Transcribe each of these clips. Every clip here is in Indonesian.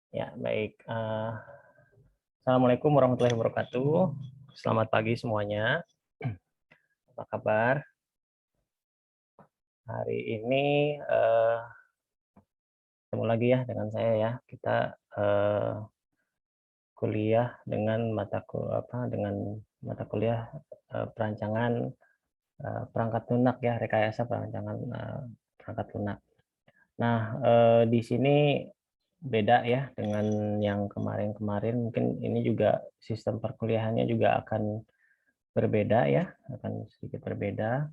Ya, baik. Assalamualaikum warahmatullahi wabarakatuh. Selamat pagi semuanya. Apa kabar? Hari ini ketemu lagi ya dengan saya ya. Kita kuliah dengan mata kuliah perancangan perangkat lunak ya, rekayasa perancangan perangkat lunak. Nah, di sini beda ya dengan yang kemarin-kemarin. Mungkin ini juga sistem perkuliahannya juga akan berbeda ya, akan sedikit berbeda.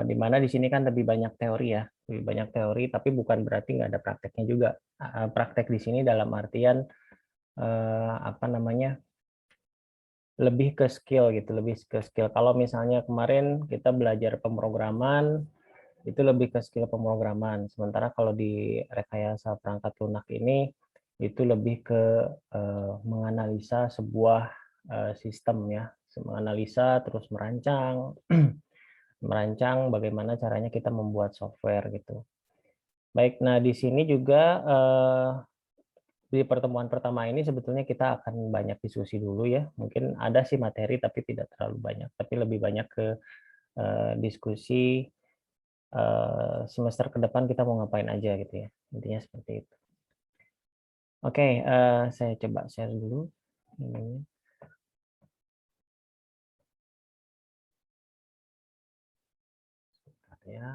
Di mana di sini kan lebih banyak teori ya, lebih banyak teori, tapi bukan berarti nggak ada prakteknya juga. Praktek di sini dalam artian apa namanya, lebih ke skill gitu, lebih ke skill. Kalau misalnya kemarin kita belajar pemrograman, itu lebih ke skill pemrograman. Sementara kalau di rekayasa perangkat lunak ini, itu lebih ke menganalisa sebuah sistem ya, menganalisa terus merancang, merancang bagaimana caranya kita membuat software gitu. Baik, nah di sini juga di pertemuan pertama ini sebetulnya kita akan banyak diskusi dulu ya. Mungkin ada sih materi tapi tidak terlalu banyak, tapi lebih banyak ke diskusi semester ke depan kita mau ngapain aja gitu ya. Intinya seperti itu. Oke, saya coba share dulu ininya. Ya.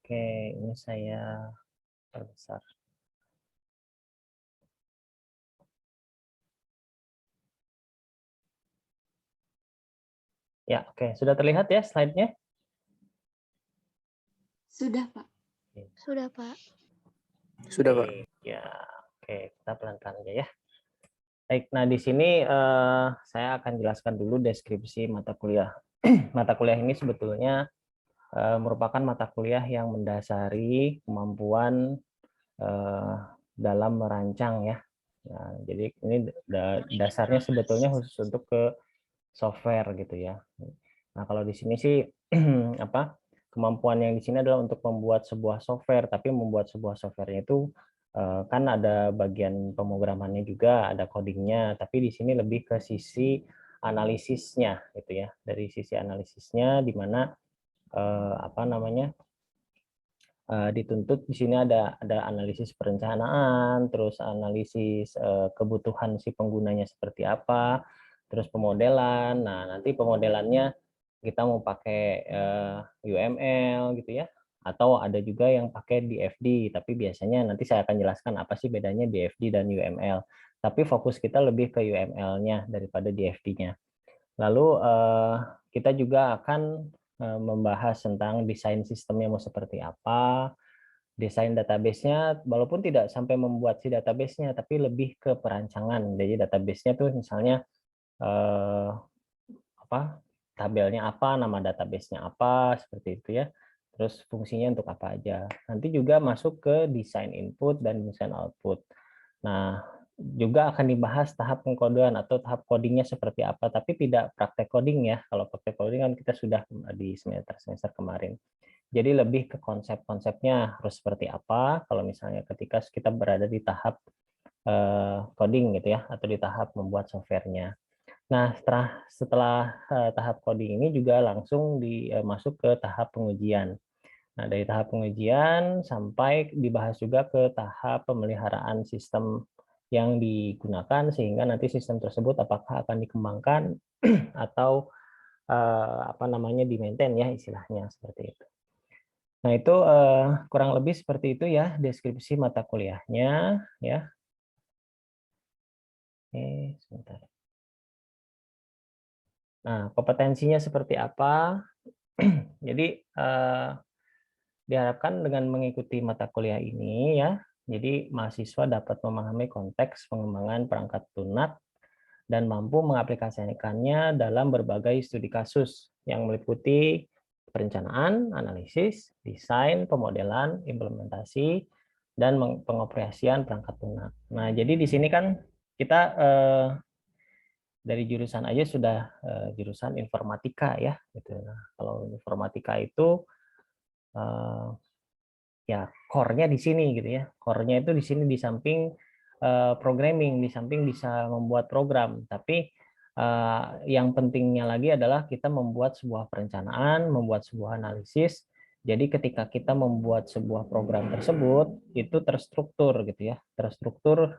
Oke, ini saya perbesar. Ya, oke. Sudah terlihat ya slide-nya? Sudah, Pak. Sudah, Pak. Sudah, Pak. Ya, oke. Kita pelan-pelan aja ya. Baik, nah di sini saya akan jelaskan dulu deskripsi mata kuliah. Mata kuliah ini sebetulnya merupakan mata kuliah yang mendasari kemampuan dalam merancang ya. Nah, jadi ini dasarnya sebetulnya khusus untuk ke software gitu ya. Nah, kalau di sini sih apa? Kemampuan yang di sini adalah untuk membuat sebuah software, tapi membuat sebuah softwarenya itu kan ada bagian pemrogramannya juga, ada codingnya, tapi di sini lebih ke sisi analisisnya gitu ya. Dari sisi analisisnya di mana apa namanya? Dituntut di sini ada analisis perencanaan, terus analisis kebutuhan si penggunanya seperti apa, terus pemodelan. Nah, nanti pemodelannya kita mau pakai UML gitu ya, atau ada juga yang pakai DFD, tapi biasanya nanti saya akan jelaskan apa sih bedanya DFD dan UML. Tapi fokus kita lebih ke UML-nya daripada DFD-nya. Lalu kita juga akan membahas tentang desain sistemnya mau seperti apa, desain database-nya, walaupun tidak sampai membuat si database-nya, tapi lebih ke perancangan. Jadi database-nya tuh misalnya eh, apa, tabelnya apa, nama database-nya apa, seperti itu ya. Terus fungsinya untuk apa aja. Nanti juga masuk ke desain input dan desain output. Nah, juga akan dibahas tahap pengkodean atau tahap codingnya seperti apa, tapi tidak praktek coding ya. Kalau praktek coding kan kita sudah di semester kemarin. Jadi lebih ke konsep-konsepnya harus seperti apa kalau misalnya ketika kita berada di tahap coding gitu ya, atau di tahap membuat softwarenya. Nah, setelah tahap coding ini juga langsung masuk ke tahap pengujian. Nah, dari tahap pengujian sampai dibahas juga ke tahap pemeliharaan sistem yang digunakan sehingga nanti sistem tersebut apakah akan dikembangkan atau apa namanya di-maintain ya istilahnya seperti itu. Nah, itu kurang lebih seperti itu ya deskripsi mata kuliahnya ya. Oke, sebentar. Nah, kompetensinya seperti apa? Jadi diharapkan dengan mengikuti mata kuliah ini ya, Jadi mahasiswa dapat memahami konteks pengembangan perangkat lunak dan mampu mengaplikasikannya dalam berbagai studi kasus yang meliputi perencanaan, analisis, desain, pemodelan, implementasi, dan pengoperasian perangkat lunak. Nah, jadi di sini kan kita dari jurusan aja sudah jurusan informatika ya, gitu. Nah, kalau informatika itu eh, ya core-nya di sini gitu ya. Core-nya itu di sini di samping programming, di samping bisa membuat program, tapi yang pentingnya lagi adalah kita membuat sebuah perencanaan, membuat sebuah analisis. Jadi ketika kita membuat sebuah program tersebut itu terstruktur gitu ya, terstruktur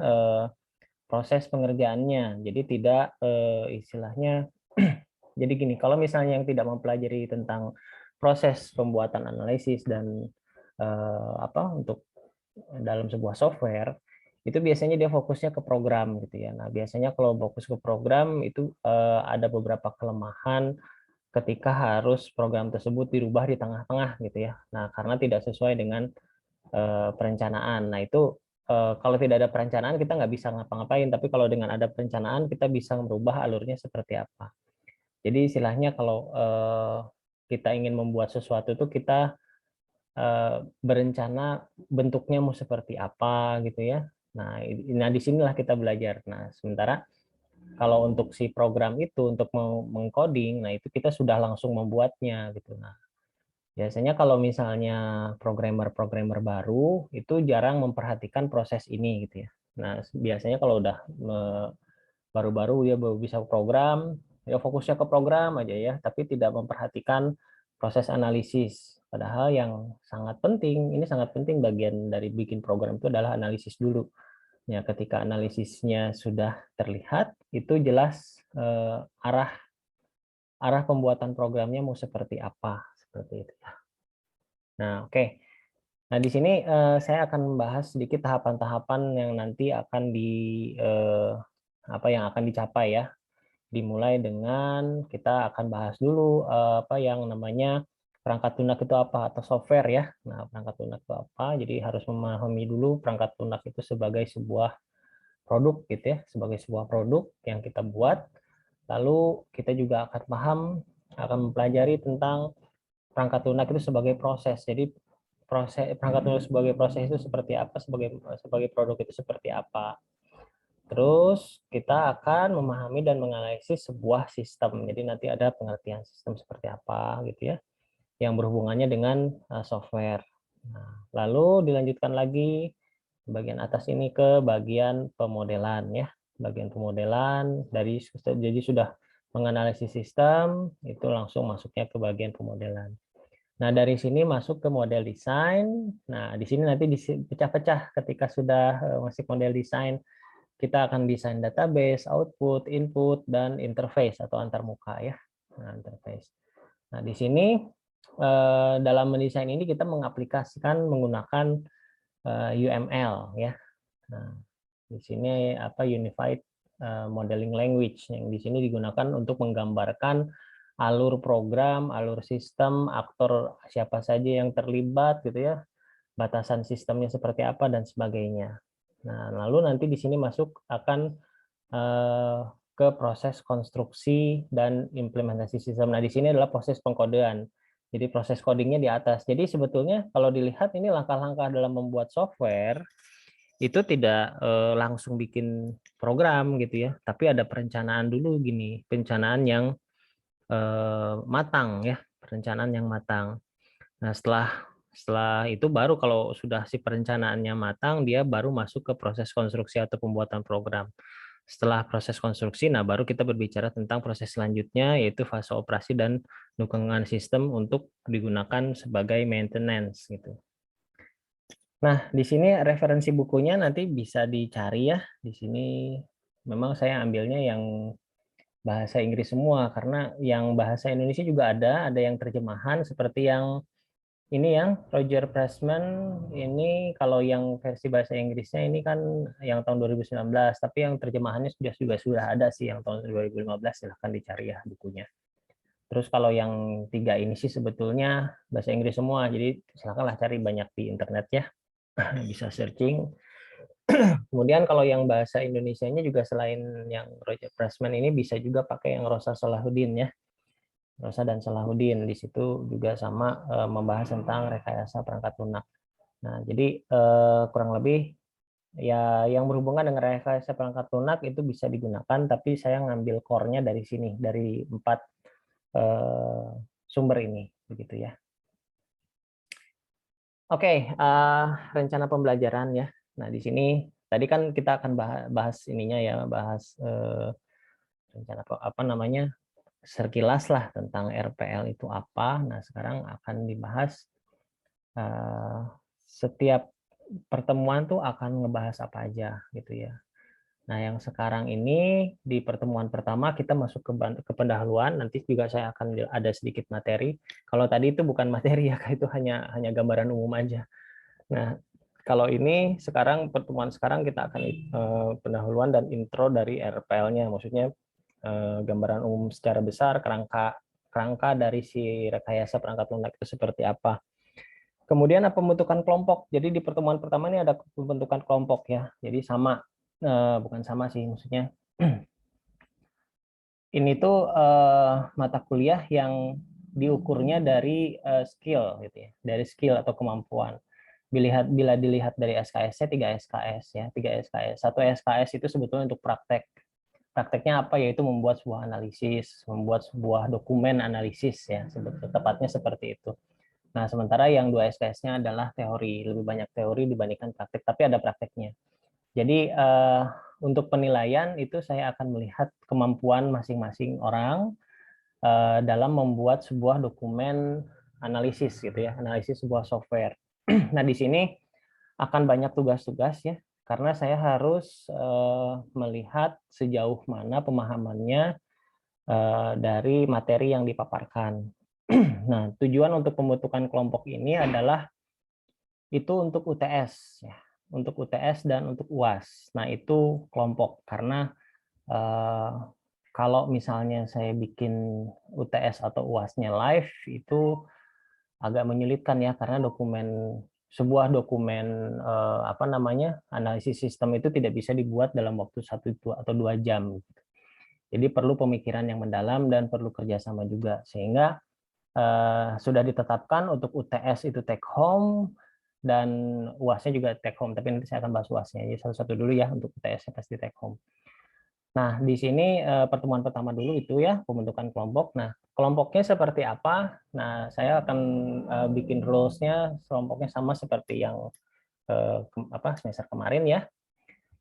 proses pengerjaannya. Jadi tidak istilahnya jadi gini, kalau misalnya yang tidak mempelajari tentang proses pembuatan analisis dan untuk dalam sebuah software, itu biasanya dia fokusnya ke program gitu ya. Nah, biasanya kalau fokus ke program itu ada beberapa kelemahan ketika harus program tersebut dirubah di tengah-tengah gitu ya. Nah, karena tidak sesuai dengan perencanaan. Nah, itu kalau tidak ada perencanaan kita nggak bisa ngapa-ngapain, tapi kalau dengan ada perencanaan kita bisa merubah alurnya seperti apa. Jadi istilahnya kalau kita ingin membuat sesuatu itu kita berencana bentuknya mau seperti apa gitu ya. Nah di sinilah kita belajar. Nah, sementara kalau untuk si program itu untuk mengcoding, nah itu kita sudah langsung membuatnya gitu. Nah, biasanya kalau misalnya programmer-programmer baru itu jarang memperhatikan proses ini gitu ya. Nah, biasanya kalau udah baru-baru dia baru bisa program, ya fokusnya ke program aja ya, tapi tidak memperhatikan proses analisis. Padahal yang sangat penting, ini sangat penting bagian dari bikin program itu adalah analisis dulu. Ya, ketika analisisnya sudah terlihat, itu jelas arah arah pembuatan programnya mau seperti apa, seperti itu ya. Nah, oke. Nah, di sini saya akan membahas sedikit tahapan-tahapan yang nanti akan apa yang akan dicapai ya. Dimulai dengan kita akan bahas dulu apa yang namanya perangkat lunak itu apa atau software ya. Nah, perangkat lunak itu apa? Jadi harus memahami dulu perangkat lunak itu sebagai sebuah produk gitu ya, sebagai sebuah produk yang kita buat. Lalu kita juga akan paham, akan mempelajari tentang perangkat lunak itu sebagai proses. Jadi perangkat lunak sebagai proses itu seperti apa, sebagai sebagai produk itu seperti apa. Terus kita akan memahami dan menganalisis sebuah sistem. Jadi nanti ada pengertian sistem seperti apa gitu ya, yang berhubungannya dengan software. Nah, lalu dilanjutkan lagi bagian atas ini ke bagian pemodelan ya. Bagian pemodelan dari jadi sudah menganalisis sistem itu langsung masuknya ke bagian pemodelan. Nah, dari sini masuk ke model desain. Nah, di sini nanti dipecah-pecah ketika sudah masuk model desain kita akan desain database, output, input, dan interface atau antarmuka ya. Nah, interface. Nah, di sini dalam mendesain ini kita mengaplikasikan menggunakan UML ya. Nah, di sini apa Unified Modeling Language yang di sini digunakan untuk menggambarkan alur program, alur sistem, aktor siapa saja yang terlibat gitu ya, batasan sistemnya seperti apa dan sebagainya. Nah, lalu nanti di sini masuk akan ke proses konstruksi dan implementasi sistem. Nah, di sini adalah proses pengkodean. Jadi proses codingnya di atas. Jadi sebetulnya kalau dilihat ini langkah-langkah dalam membuat software itu tidak langsung bikin program gitu ya, tapi ada perencanaan dulu gini, perencanaan yang matang ya, perencanaan yang matang. Nah, setelah setelah itu baru kalau sudah si perencanaannya matang, dia baru masuk ke proses konstruksi atau pembuatan program. Setelah proses konstruksi, nah baru kita berbicara tentang proses selanjutnya, yaitu fase operasi dan dukungan sistem untuk digunakan sebagai maintenance gitu. Nah, di sini referensi bukunya nanti bisa dicari ya. Di sini memang saya ambilnya yang bahasa Inggris semua karena yang bahasa Indonesia juga ada yang terjemahan seperti yang ini yang Roger Pressman ini kalau yang versi bahasa Inggrisnya ini kan yang tahun 2019, tapi yang terjemahannya sudah ada sih yang tahun 2015, silahkan dicari ya bukunya. Terus kalau yang tiga ini sih sebetulnya bahasa Inggris semua, jadi silahkanlah cari banyak di internet ya. bisa searching. Kemudian kalau yang bahasa Indonesianya juga selain yang Roger Pressman ini bisa juga pakai yang Rosa Salahuddin ya. Rosa dan Salahuddin di situ juga sama membahas tentang rekayasa perangkat lunak. Nah, jadi kurang lebih ya yang berhubungan dengan rekayasa perangkat lunak itu bisa digunakan, tapi saya ngambil core-nya dari sini, dari 4 sumber ini, begitu ya. Oke, rencana pembelajaran ya. Nah, di sini tadi kan kita akan bahas ininya ya, bahas rencana apa namanya, sekilas lah tentang RPL itu apa. Nah, sekarang akan dibahas setiap pertemuan tuh akan ngebahas apa aja gitu ya. Nah, yang sekarang ini di pertemuan pertama kita masuk ke pendahuluan, nanti juga saya akan ada sedikit materi. Kalau tadi itu bukan materi ya, itu hanya gambaran umum aja. Nah, kalau ini sekarang pertemuan sekarang kita akan pendahuluan dan intro dari RPL-nya, maksudnya gambaran umum secara besar, kerangka dari si rekayasa perangkat lunak itu seperti apa. Kemudian pembentukan kelompok. Jadi di pertemuan pertama ini ada pembentukan kelompok ya. Jadi sama, bukan sama sih, maksudnya ini tuh mata kuliah yang diukurnya dari skill gitu ya, dari skill atau kemampuan. Bila dilihat dari SKS-nya 3 SKS ya, 3 SKS. Satu SKS itu sebetulnya untuk praktek. Prakteknya apa? Yaitu membuat sebuah analisis, membuat sebuah dokumen analisis ya, tepatnya seperti itu. Nah, sementara yang 2 SKS-nya adalah teori, lebih banyak teori dibandingkan praktek, tapi ada prakteknya. Jadi untuk penilaian itu saya akan melihat kemampuan masing-masing orang dalam membuat sebuah dokumen analisis gitu ya, analisis sebuah software. Nah, di sini akan banyak tugas-tugas ya, karena saya harus melihat sejauh mana pemahamannya dari materi yang dipaparkan. Nah, tujuan untuk pembentukan kelompok ini adalah itu untuk UTS ya, untuk UTS dan untuk UAS. Nah, itu kelompok karena kalau misalnya saya bikin UTS atau UAS-nya live itu agak menyulitkan ya, karena sebuah dokumen apa namanya, analisis sistem itu tidak bisa dibuat dalam waktu 1 atau 2 jam. Jadi perlu pemikiran yang mendalam dan perlu kerjasama juga, sehingga sudah ditetapkan untuk UTS itu take home dan UAS-nya juga take home, tapi nanti saya akan bahas UAS-nya. Jadi satu-satu dulu ya, untuk UTS-nya pasti take home. Nah, di sini pertemuan pertama dulu itu ya, pembentukan kelompok. Nah, kelompoknya seperti apa? Nah, saya akan bikin rules-nya, kelompoknya sama seperti yang semester kemarin ya.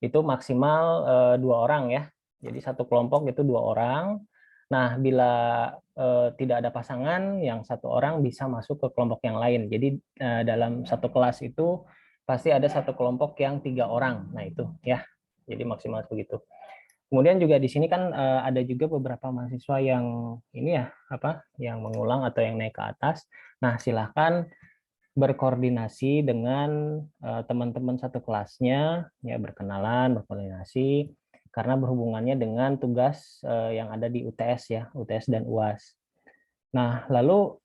Itu maksimal 2 orang ya. Jadi satu kelompok itu 2 orang. Nah, bila tidak ada pasangan, yang 1 orang bisa masuk ke kelompok yang lain. Jadi dalam satu kelas itu pasti ada satu kelompok yang 3 orang. Nah, itu ya. Jadi maksimal begitu. Kemudian juga di sini kan ada juga beberapa mahasiswa yang ini ya, yang mengulang atau yang naik ke atas. Nah, silahkan berkoordinasi dengan teman-teman satu kelasnya, ya, berkenalan, berkoordinasi, karena berhubungannya dengan tugas yang ada di UTS ya, UTS dan UAS. Nah, lalu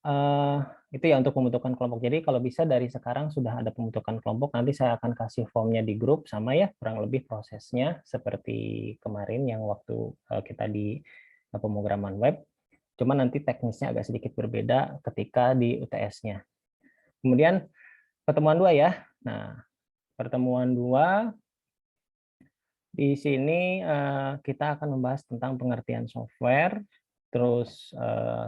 itu ya untuk pembentukan kelompok. Jadi kalau bisa dari sekarang sudah ada pembentukan kelompok, nanti saya akan kasih formnya di grup, sama ya, kurang lebih prosesnya seperti kemarin yang waktu kita di pemrograman web. Cuma nanti teknisnya agak sedikit berbeda ketika di UTS-nya. Kemudian pertemuan 2 ya. Nah, pertemuan 2 di sini kita akan membahas tentang pengertian software, terus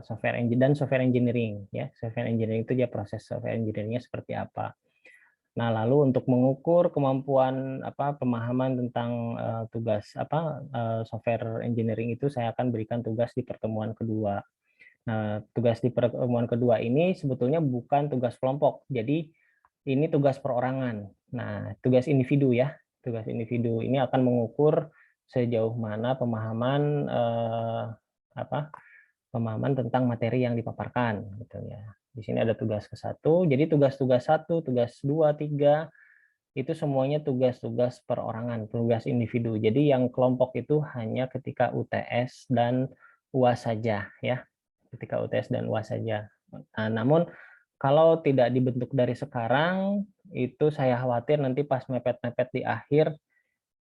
software engineering ya. Software engineering itu dia proses software engineering-nya seperti apa. Nah, lalu untuk mengukur kemampuan pemahaman tentang tugas software engineering itu saya akan berikan tugas di pertemuan kedua. Nah, tugas di pertemuan kedua ini sebetulnya bukan tugas kelompok. Jadi ini tugas perorangan. Nah, tugas individu ya. Tugas individu ini akan mengukur sejauh mana pemahaman pemahaman tentang materi yang dipaparkan gitu ya. Di sini ada tugas ke-1. Jadi tugas-tugas 1, tugas 2, 3 itu semuanya tugas-tugas perorangan, tugas individu. Jadi yang kelompok itu hanya ketika UTS dan UAS saja ya. Ketika UTS dan UAS saja. Nah, namun kalau tidak dibentuk dari sekarang, itu saya khawatir nanti pas mepet-mepet di akhir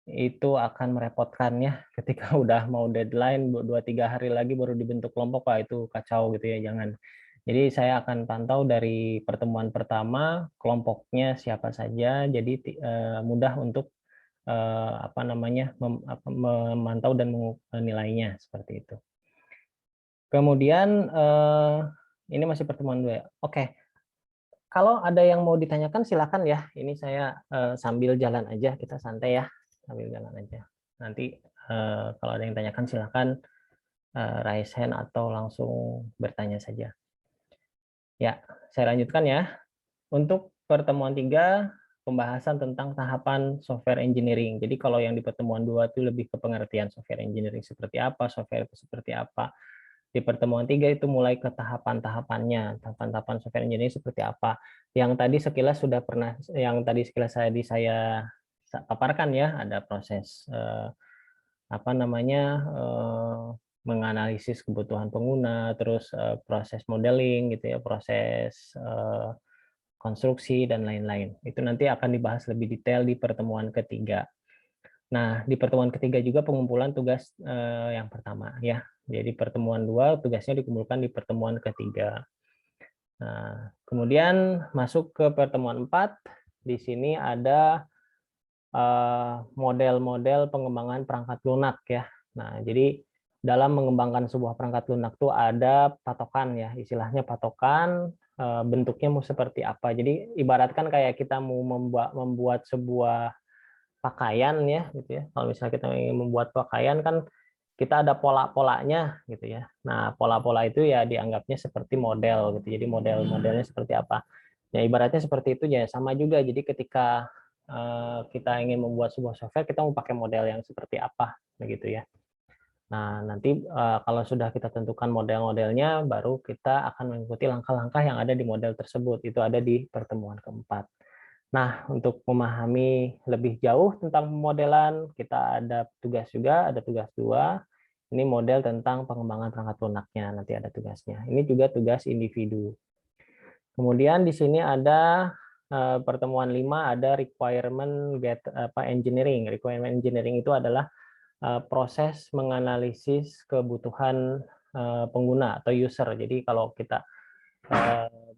itu akan merepotkan ya ketika udah mau deadline 2-3 hari lagi baru dibentuk kelompok, Pak, itu kacau gitu ya, jangan. Jadi saya akan pantau dari pertemuan pertama kelompoknya siapa saja, jadi mudah untuk apa namanya memantau dan menilainya seperti itu. Kemudian ini masih pertemuan 2 ya. Oke. Kalau ada yang mau ditanyakan silakan ya. Ini saya sambil jalan aja, kita santai ya, sambil jalan aja. Nanti kalau ada yang tanyakan silakan raise hand atau langsung bertanya saja. Ya, saya lanjutkan ya. Untuk pertemuan 3 pembahasan tentang tahapan software engineering. Jadi kalau yang di pertemuan 2 itu lebih ke pengertian software engineering seperti apa, software itu seperti apa. Di pertemuan 3 itu mulai ke tahapan-tahapannya, tahapan-tahapan software engineering seperti apa. Yang tadi sekilas sudah pernah, yang tadi sekilas saya paparkan ya, ada proses apa namanya menganalisis kebutuhan pengguna, terus proses modeling gitu ya, proses konstruksi dan lain-lain. Itu nanti akan dibahas lebih detail di pertemuan ketiga. Nah, di pertemuan ketiga juga pengumpulan tugas yang pertama ya. Jadi pertemuan 2 tugasnya dikumpulkan di pertemuan ketiga. Nah, kemudian masuk ke pertemuan 4. Di sini ada model-model pengembangan perangkat lunak ya. Nah, jadi dalam mengembangkan sebuah perangkat lunak tuh ada patokan ya, istilahnya patokan, bentuknya mau seperti apa. Jadi ibaratkan kayak kita mau membuat sebuah pakaian ya gitu ya. Kalau misalnya kita ingin membuat pakaian kan kita ada pola-polanya gitu ya. Nah, pola-pola itu ya dianggapnya seperti model gitu. Jadi model-modelnya seperti apa. Ya ibaratnya seperti itu ya, sama juga. Jadi ketika kita ingin membuat sebuah software, kita mau pakai model yang seperti apa begitu ya. Nah, nanti kalau sudah kita tentukan model-modelnya, baru kita akan mengikuti langkah-langkah yang ada di model tersebut. Itu ada di pertemuan keempat. Nah, untuk memahami lebih jauh tentang pemodelan, kita ada tugas juga, ada tugas 2. Ini model tentang pengembangan perangkat lunaknya, nanti ada tugasnya. Ini juga tugas individu. Kemudian di sini ada pertemuan 5, ada requirement engineering. Requirement engineering itu adalah proses menganalisis kebutuhan pengguna atau user. Jadi kalau kita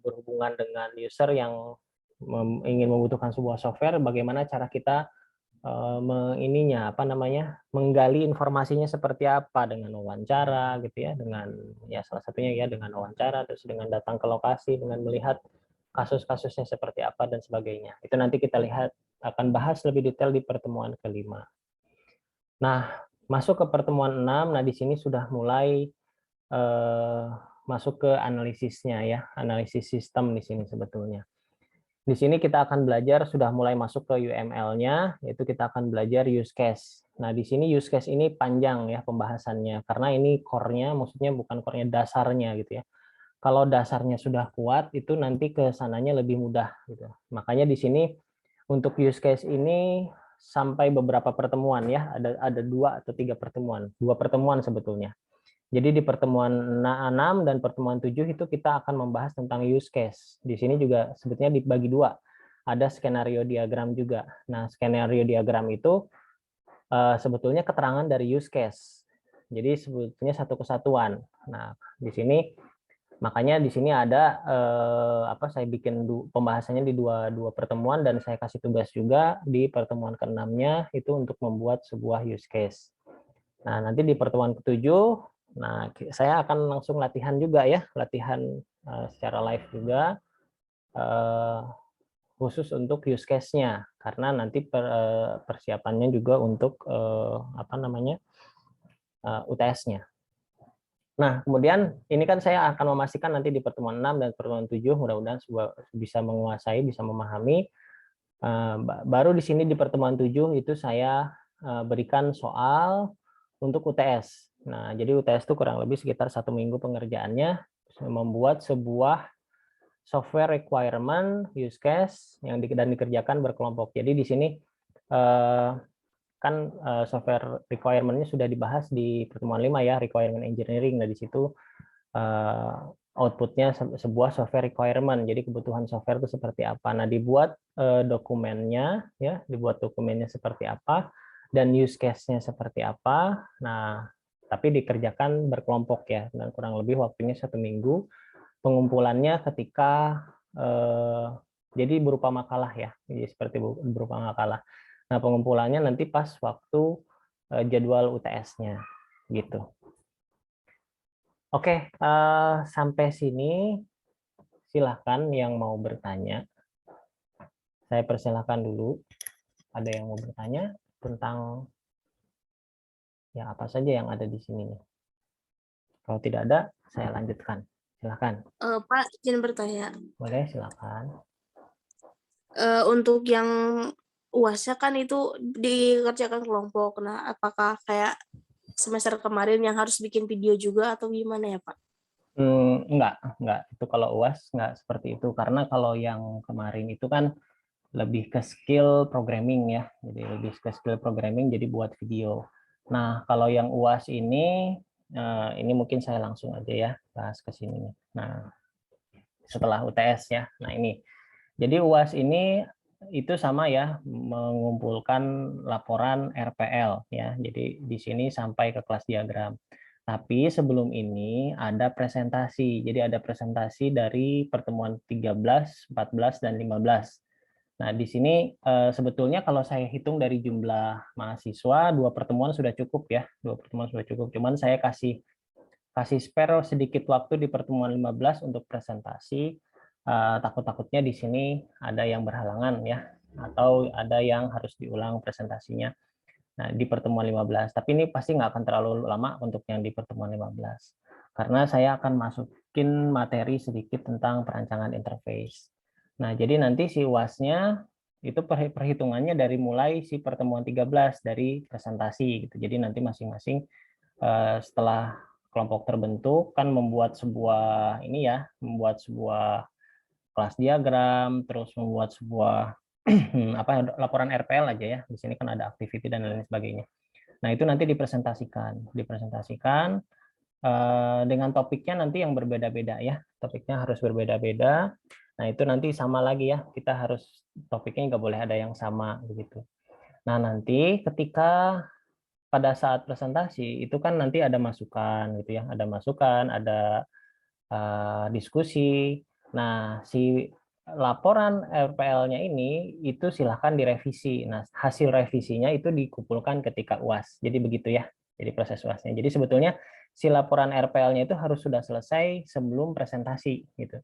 berhubungan dengan user yang ingin membutuhkan sebuah software, bagaimana cara kita menggali informasinya seperti apa, dengan wawancara gitu ya, dengan ya salah satunya ya dengan wawancara, terus dengan datang ke lokasi, dengan melihat kasus-kasusnya seperti apa dan sebagainya. Itu nanti kita lihat, akan bahas lebih detail di pertemuan kelima. Nah, masuk ke pertemuan 6. Nah, di sini sudah mulai masuk ke analisisnya ya, analisis sistem di sini sebetulnya. Di sini kita akan belajar, sudah mulai masuk ke UML-nya, yaitu kita akan belajar use case. Nah, di sini use case ini panjang ya pembahasannya, karena ini core-nya, maksudnya bukan core-nya, dasarnya gitu ya. Kalau dasarnya sudah kuat, itu nanti ke sananya lebih mudah. Gitu. Makanya di sini untuk use case ini sampai beberapa pertemuan ya, ada 2 atau 3 pertemuan, 2 pertemuan sebetulnya. Jadi di pertemuan 6 dan pertemuan 7 itu kita akan membahas tentang use case. Di sini juga sebetulnya dibagi 2. Ada skenario diagram juga. Nah, skenario diagram itu sebetulnya keterangan dari use case. Jadi sebetulnya satu kesatuan. Nah, di sini makanya di sini ada saya bikin pembahasannya di dua pertemuan, dan saya kasih tugas juga di pertemuan ke-6-nya itu untuk membuat sebuah use case. Nah, nanti di pertemuan ke-7, nah saya akan langsung latihan juga ya, latihan secara live juga, khusus untuk use case-nya, karena nanti persiapannya juga untuk UTS-nya. Nah, kemudian ini kan saya akan memastikan nanti di pertemuan 6 dan pertemuan 7 mudah-mudahan bisa menguasai, bisa memahami. Baru di sini di pertemuan 7 itu saya berikan soal untuk UTS. Nah, jadi UTS itu kurang lebih sekitar 1 minggu pengerjaannya, membuat sebuah software requirement use case dan dikerjakan berkelompok. Jadi di sini kan software requirement-nya sudah dibahas di pertemuan 5 ya, requirement engineering. Nah, di situ outputnya sebuah software requirement. Jadi kebutuhan software itu seperti apa. Nah, dibuat dokumennya, ya, dibuat dokumennya seperti apa, dan use case-nya seperti apa. Nah, tapi dikerjakan berkelompok ya, dan kurang lebih waktunya 1 minggu. Pengumpulannya ketika jadi berupa makalah ya, jadi seperti berupa makalah. Nah, pengumpulannya nanti pas waktu jadwal UTS-nya, gitu. Oke, sampai sini silahkan yang mau bertanya. Saya persilahkan dulu. Ada yang mau bertanya tentang ya apa saja yang ada di sini nih. Kalau tidak ada, saya lanjutkan. Silahkan. Pak, izin bertanya. Boleh, silahkan. Untuk yang UAS-nya kan itu dikerjakan kelompok. Nah, apakah kayak semester kemarin yang harus bikin video juga atau gimana ya, Pak? Enggak. Itu kalau UAS enggak seperti itu. Karena kalau yang kemarin itu kan lebih ke skill programming ya. Jadi lebih ke skill programming, jadi buat video. Nah, kalau yang UAS ini mungkin saya langsung aja ya bahas ke sini. Nah, setelah UTS ya. Nah, ini. Jadi UAS ini itu sama ya, mengumpulkan laporan RPL ya. Jadi di sini sampai ke kelas diagram. Tapi sebelum ini ada presentasi. Jadi ada presentasi dari pertemuan 13, 14, dan 15. Nah, di sini sebetulnya kalau saya hitung dari jumlah mahasiswa, 2 pertemuan sudah cukup ya. 2 pertemuan sudah cukup. Cuman saya kasih spare sedikit waktu di pertemuan 15 untuk presentasi. Takut-takutnya di sini ada yang berhalangan ya, atau ada yang harus diulang presentasinya. Nah, di pertemuan 15. Tapi ini pasti nggak akan terlalu lama untuk yang di pertemuan 15. Karena saya akan masukin materi sedikit tentang perancangan interface. Nah, jadi nanti si UAS-nya itu perhitungannya dari mulai si pertemuan 13 dari presentasi gitu. Jadi nanti masing-masing setelah kelompok terbentuk kan membuat sebuah membuat sebuah kelas diagram, terus membuat sebuah laporan RPL aja ya. Di sini kan ada activity dan lain sebagainya. Nah, itu nanti dipresentasikan dengan topiknya nanti yang berbeda-beda ya. Topiknya harus berbeda-beda. Nah, itu nanti sama lagi ya. Kita harus topiknya nggak boleh ada yang sama begitu. Nah, nanti ketika pada saat presentasi itu kan nanti ada masukan gitu ya. Ada masukan, ada diskusi. Nah, si laporan RPL-nya ini itu silahkan direvisi. Nah, hasil revisinya itu dikumpulkan ketika UAS. Jadi begitu ya. Jadi proses UAS-nya. Jadi sebetulnya si laporan RPL-nya itu harus sudah selesai sebelum presentasi gitu.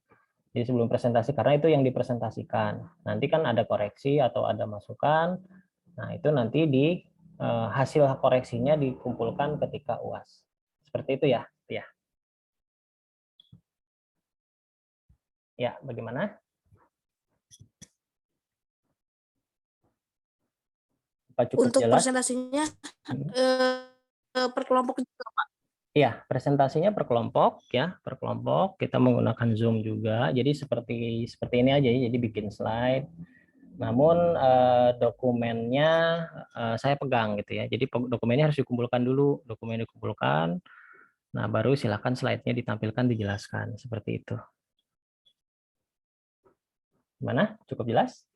Jadi sebelum presentasi karena itu yang dipresentasikan. Nanti kan ada koreksi atau ada masukan. Nah, itu nanti di hasil koreksinya dikumpulkan ketika UAS. Seperti itu ya. Ya. Ya, bagaimana? Apa cukup Untuk jelas? presentasinya per kelompok juga, Pak. Iya, presentasinya per kelompok ya, per kelompok. Kita menggunakan Zoom juga. Jadi seperti ini aja, jadi bikin slide. Namun dokumennya saya pegang gitu ya. Jadi dokumennya harus dikumpulkan dulu, dokumen dikumpulkan. Nah, baru silakan slide-nya ditampilkan, dijelaskan seperti itu. Gimana? Cukup jelas?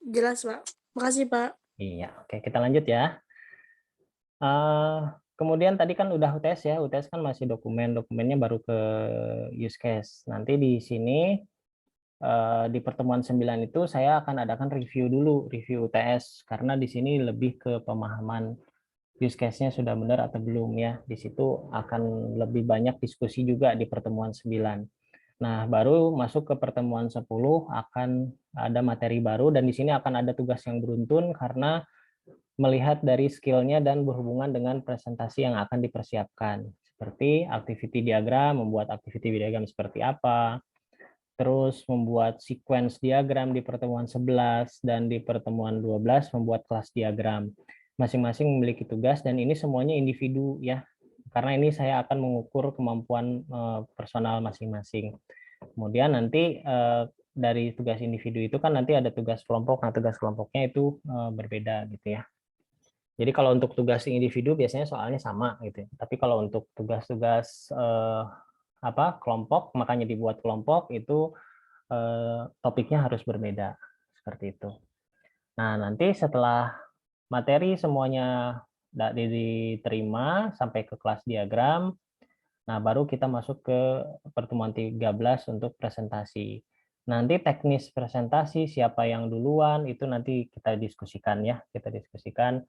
Jelas, Pak. Makasih, Pak. Iya, oke, kita lanjut ya. Kemudian tadi kan udah UTS ya, UTS kan masih dokumennya baru ke use case. Nanti di sini di pertemuan 9 itu saya akan adakan review dulu, review UTS karena di sini lebih ke pemahaman use case-nya sudah benar atau belum ya. Di situ akan lebih banyak diskusi juga di pertemuan 9. Nah, baru masuk ke pertemuan 10 akan ada materi baru dan di sini akan ada tugas yang beruntun karena melihat dari skill-nya dan berhubungan dengan presentasi yang akan dipersiapkan. Seperti activity diagram, membuat activity diagram seperti apa, terus membuat sequence diagram di pertemuan 11 dan di pertemuan 12 membuat kelas diagram. Masing-masing memiliki tugas dan ini semuanya individu ya. Karena ini saya akan mengukur kemampuan personal masing-masing. Kemudian nanti dari tugas individu itu kan nanti ada tugas kelompok. Nah, tugas kelompoknya itu berbeda gitu ya. Jadi kalau untuk tugas individu biasanya soalnya sama gitu. Tapi kalau untuk tugas-tugas kelompok, makanya dibuat kelompok itu topiknya harus berbeda seperti itu. Nah, nanti setelah materi semuanya diterima sampai ke kelas diagram, nah baru kita masuk ke pertemuan 13 untuk presentasi. Nanti teknis presentasi siapa yang duluan itu nanti kita diskusikan ya, kita diskusikan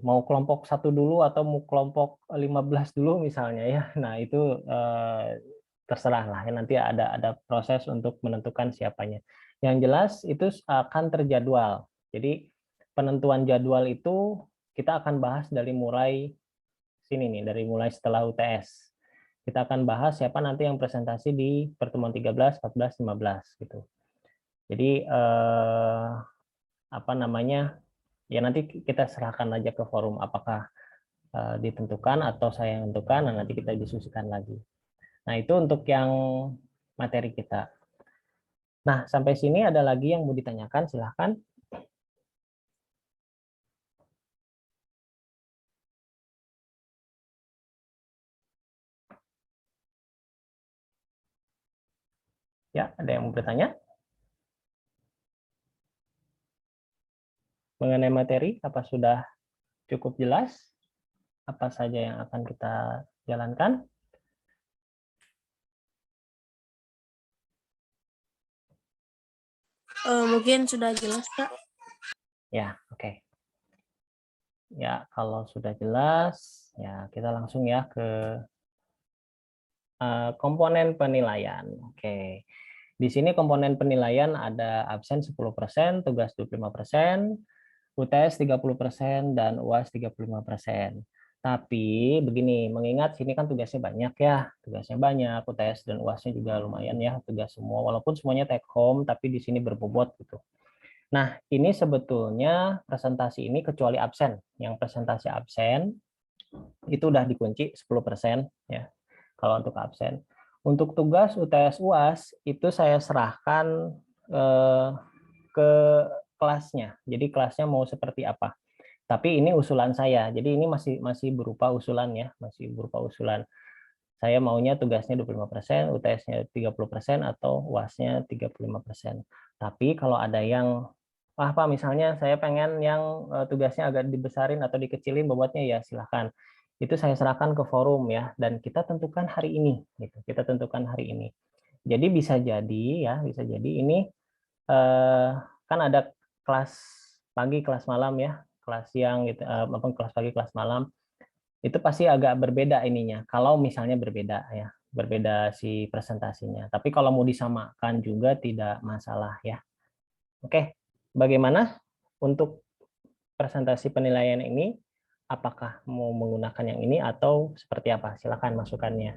mau kelompok 1 dulu atau mau kelompok 15 dulu misalnya ya. Nah, itu terserah lah ya, nanti ada proses untuk menentukan siapanya. Yang jelas itu akan terjadwal. Jadi penentuan jadwal itu kita akan bahas dari mulai sini nih, dari mulai setelah UTS. Kita akan bahas siapa nanti yang presentasi di pertemuan 13, 14, 15 gitu. Jadi ya nanti kita serahkan aja ke forum apakah ditentukan atau saya yang tentukan, dan nanti kita diskusikan lagi. Nah, itu untuk yang materi kita. Nah, sampai sini ada lagi yang mau ditanyakan, silahkan. Ya, ada yang mau bertanya? Mengenai materi, apa sudah cukup jelas? Apa saja yang akan kita jalankan? Mungkin sudah jelas, Kak. Ya, oke. Ya, kalau sudah jelas, ya kita langsung ya ke komponen penilaian. Oke. Di sini komponen penilaian ada absen 10%, tugas 25%, UTS 30%, dan UAS 35%. Tapi begini, mengingat sini kan tugasnya banyak ya, tugasnya banyak, UTS dan UAS-nya juga lumayan ya, tugas semua, walaupun semuanya take home, tapi di sini berbobot gitu. Nah, ini sebetulnya presentasi ini kecuali absen. Yang presentasi absen itu udah dikunci 10% ya, kalau untuk absen. Untuk tugas UTS UAS itu saya serahkan ke kelasnya. Jadi kelasnya mau seperti apa. Tapi ini usulan saya. Jadi ini masih berupa usulan ya, masih berupa usulan. Saya maunya tugasnya 25%, UTS-nya 30% atau UAS-nya 35%. Tapi kalau ada yang Pak, misalnya saya pengen yang tugasnya agak dibesarin atau dikecilin bobotnya, ya silahkan. Itu saya serahkan ke forum ya, dan kita tentukan hari ini. Gitu. Kita tentukan hari ini. Jadi bisa jadi ya, bisa jadi ini kan ada kelas pagi, kelas malam ya, kelas siang gitu, maupun kelas pagi, kelas malam. Itu pasti agak berbeda ininya. Kalau misalnya berbeda ya, berbeda si presentasinya. Tapi kalau mau disamakan juga tidak masalah ya. Oke, bagaimana untuk presentasi penilaian ini? Apakah mau menggunakan yang ini atau seperti apa? Silakan masukannya.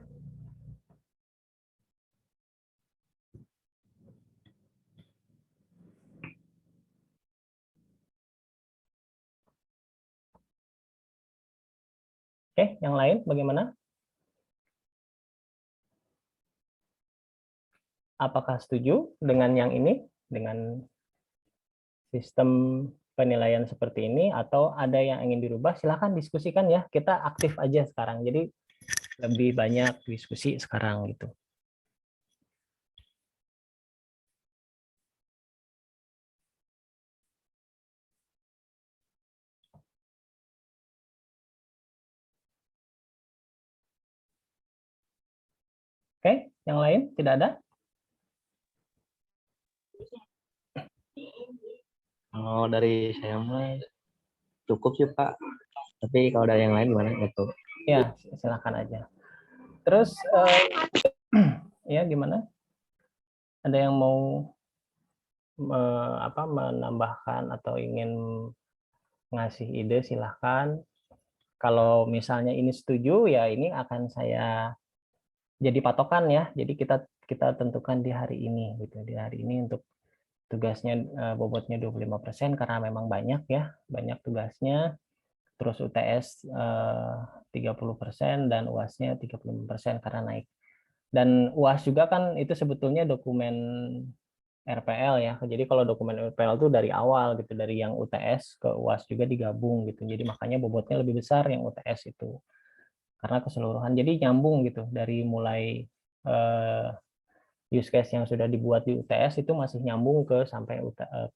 Oke, yang lain bagaimana? Apakah setuju dengan yang ini, dengan sistem penilaian seperti ini, atau ada yang ingin dirubah? Silahkan diskusikan ya. Kita aktif aja sekarang. Jadi lebih banyak diskusi sekarang gitu. Oke, yang lain tidak ada? Kalau dari saya mah cukup sih Pak. Tapi kalau dari yang lain gimana gitu? Ya, silakan aja. Terus ya gimana? Ada yang mau menambahkan atau ingin ngasih ide, silahkan. Kalau misalnya ini setuju, ya ini akan saya jadi patokan ya. Jadi kita tentukan di hari ini gitu. Di hari ini untuk tugasnya bobotnya 25% karena memang banyak ya, banyak tugasnya. Terus UTS 30% dan UAS-nya 35% karena naik. Dan UAS juga kan itu sebetulnya dokumen RPL ya. Jadi kalau dokumen RPL itu dari awal gitu, dari yang UTS ke UAS juga digabung gitu. Jadi makanya bobotnya lebih besar yang UTS itu. Karena keseluruhan jadi nyambung gitu dari mulai use case yang sudah dibuat di UTS itu masih nyambung ke sampai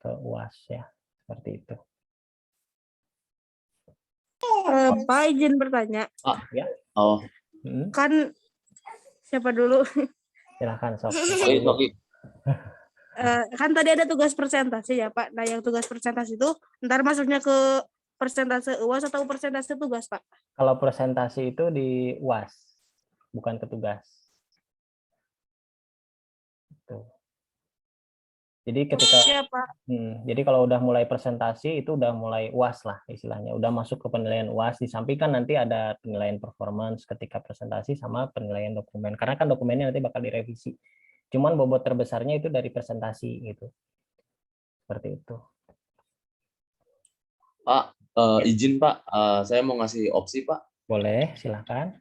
ke UAS ya. Seperti itu. Pak izin bertanya. Ya. Oh, Kan siapa dulu? Silahkan Sob. Oke. Kan tadi ada tugas presentasi ya Pak. Nah yang tugas presentasi itu ntar masuknya ke persentase UAS atau persentase tugas Pak? Kalau presentasi itu di UAS, bukan ke tugas. Tuh. Jadi ketika Siapa? jadi kalau udah mulai presentasi itu udah mulai UAS lah istilahnya, udah masuk ke penilaian UAS. Di samping kan nanti ada penilaian performance ketika presentasi sama penilaian dokumen. Karena kan dokumennya nanti bakal direvisi. Cuman bobot terbesarnya itu dari presentasi gitu. Seperti itu. Pak, izin Pak, saya mau ngasih opsi Pak. Boleh, silakan.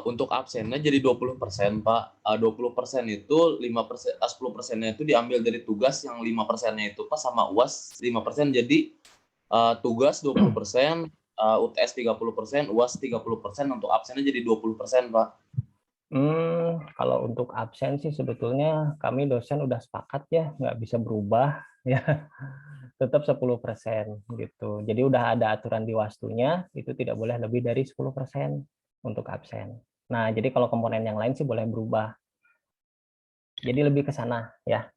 Untuk absennya jadi 20% Pak. 20% itu 5%, 10%-nya itu diambil dari tugas, yang 5%-nya itu Pak sama UAS 5%. Jadi tugas 20%, UTS 30%, UAS 30%, untuk absennya jadi 20% Pak. Kalau untuk absen sih sebetulnya kami dosen udah sepakat ya, nggak bisa berubah ya. Tetap 10% gitu. Jadi udah ada aturan di wastunya, itu tidak boleh lebih dari 10% untuk absen. Nah, jadi kalau komponen yang lain sih boleh berubah. Jadi lebih ke sana ya.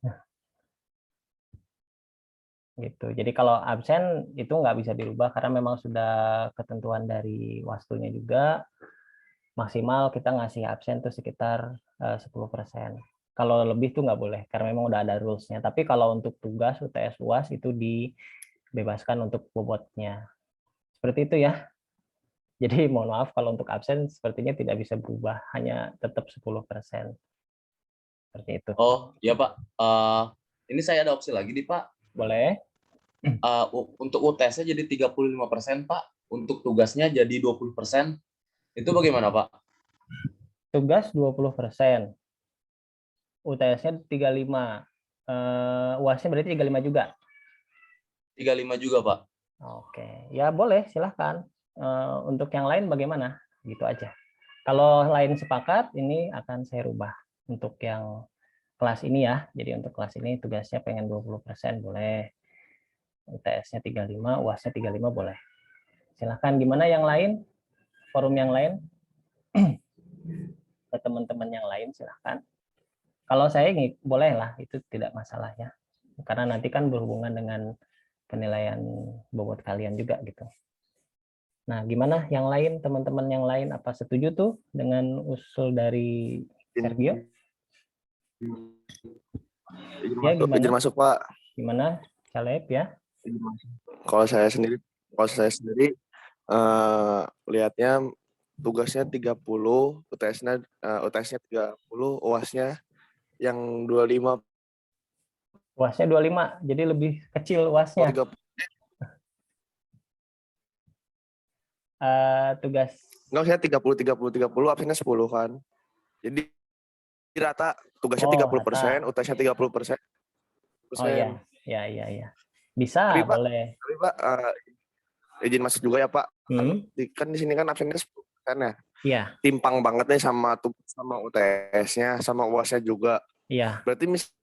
Gitu. Jadi kalau absen itu nggak bisa dirubah karena memang sudah ketentuan dari wastunya juga. Maksimal kita ngasih absen tuh sekitar 10%. Kalau lebih tuh nggak boleh karena memang udah ada rules-nya. Tapi kalau untuk tugas UTS UAS itu dibebaskan untuk bobotnya. Seperti itu ya. Jadi mohon maaf kalau untuk absen sepertinya tidak bisa berubah, hanya tetap 10%. Seperti itu. Oh, iya Pak. Ini saya ada opsi lagi nih Pak. Boleh. Untuk UTS-nya jadi 35% Pak. Untuk tugasnya jadi 20%. Itu bagaimana Pak? Tugas 20%. UTS-nya 35. UAS-nya berarti 35 juga? 35 juga Pak. Oke. Ya boleh, silahkan. Untuk yang lain bagaimana? Gitu aja. Kalau lain sepakat, ini akan saya rubah. Untuk yang kelas ini ya. Jadi untuk kelas ini tugasnya pengen 20% boleh. UTS-nya 35, UAS-nya 35 boleh. Silahkan gimana yang lain? Forum yang lain? Ke teman-teman yang lain silahkan. Kalau saya boleh lah, itu tidak masalah ya. Karena nanti kan berhubungan dengan penilaian bobot kalian juga gitu. Nah, gimana yang lain, teman-teman yang lain, apa setuju tuh dengan usul dari Sergio? Ya, gimana? Izin masuk Pak. Gimana, Caleb ya? Kalau saya sendiri lihatnya tugasnya 30, UTS-nya 30, UAS-nya yang 25. UAS-nya 25, jadi lebih kecil UAS-nya. Tugas Enggak, saya 30, absennya 10 kan. Jadi rata tugasnya 30%, UTS-nya 30%. Oh iya, ya. Bisa, Tapi, Pak, boleh. Tapi Pak, izin masuk juga ya Pak. Kan di sini kan absennya 10% ya. Iya. Timpang banget nih sama UTS-nya, sama UAS-nya juga. Iya. Berarti misalnya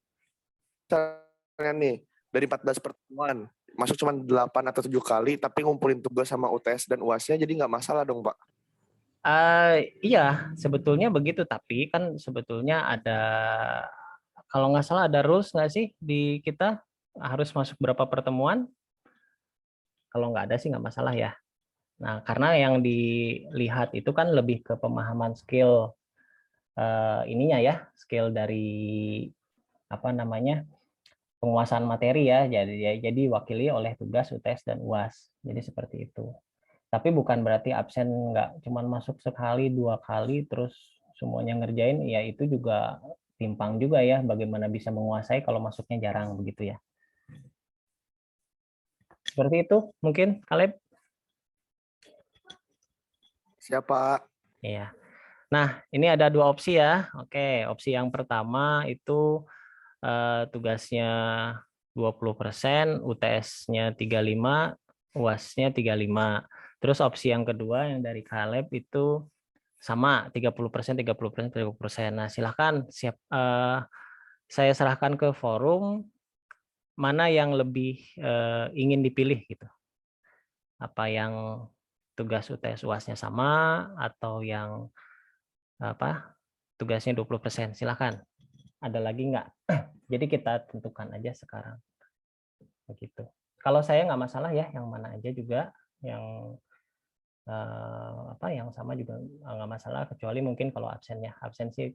nih, dari 14 pertemuan, masuk cuma 8 atau 7 kali, tapi ngumpulin tugas sama UTS dan UAS-nya, jadi nggak masalah dong, Pak? Iya, sebetulnya begitu. Tapi kan sebetulnya ada, kalau nggak salah ada rules nggak sih di kita harus masuk berapa pertemuan? Kalau nggak ada sih nggak masalah ya. Nah, karena yang dilihat itu kan lebih ke pemahaman skill ininya ya, skill dari apa namanya penguasaan materi ya. Jadi wakili oleh tugas UTS dan UAS. Jadi seperti itu. Tapi bukan berarti absen nggak cuman masuk sekali, 2 kali, terus semuanya ngerjain, ya itu juga timpang juga ya, bagaimana bisa menguasai kalau masuknya jarang begitu ya. Seperti itu mungkin, Caleb? Siapa? Iya. Nah, ini ada 2 opsi ya. Oke, opsi yang pertama itu tugasnya 20%, UTS-nya 35, UAS-nya 35. Terus opsi yang kedua yang dari Caleb itu sama 30%, 30%, 30%. Nah, silahkan saya serahkan ke forum mana yang lebih ingin dipilih gitu. Apa yang tugas UTS UAS-nya sama atau yang tugasnya 20%. Silahkan. Ada lagi nggak? Jadi kita tentukan aja sekarang. Begitu. Kalau saya nggak masalah ya, yang mana aja juga, yang yang sama juga nggak masalah, kecuali mungkin kalau absennya. Absen sih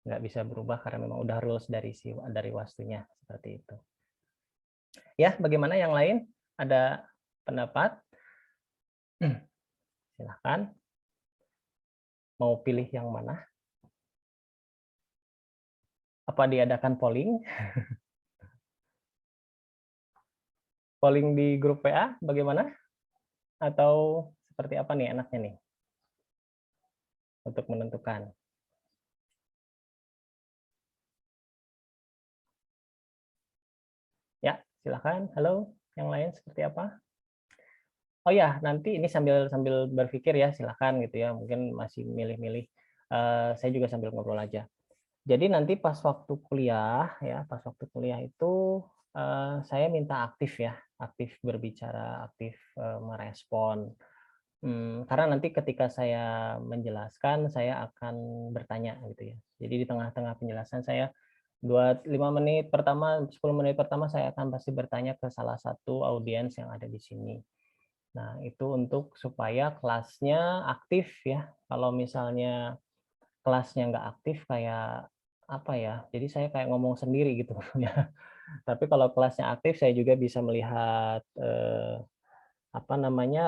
nggak bisa berubah karena memang udah rules dari wastunya seperti itu. Ya, bagaimana yang lain? Ada pendapat? Silahkan. Mau pilih yang mana? Apa diadakan polling? Polling di grup PA bagaimana? Atau seperti apa nih enaknya nih untuk menentukan? Ya, silakan. Halo, yang lain seperti apa? Oh ya, nanti ini sambil berpikir ya, silakan gitu ya. Mungkin masih milih-milih. Saya juga sambil ngobrol aja. Jadi nanti pas waktu kuliah ya, pas waktu kuliah itu saya minta aktif ya, aktif berbicara, aktif merespon. Karena nanti ketika saya menjelaskan, saya akan bertanya gitu ya. Jadi di tengah-tengah penjelasan saya 5 menit pertama, 10 menit pertama saya akan pasti bertanya ke salah satu audiens yang ada di sini. Nah, itu untuk supaya kelasnya aktif ya. Kalau misalnya kelasnya nggak aktif kayak apa ya, jadi saya kayak ngomong sendiri gitu ya. Tapi kalau kelasnya aktif saya juga bisa melihat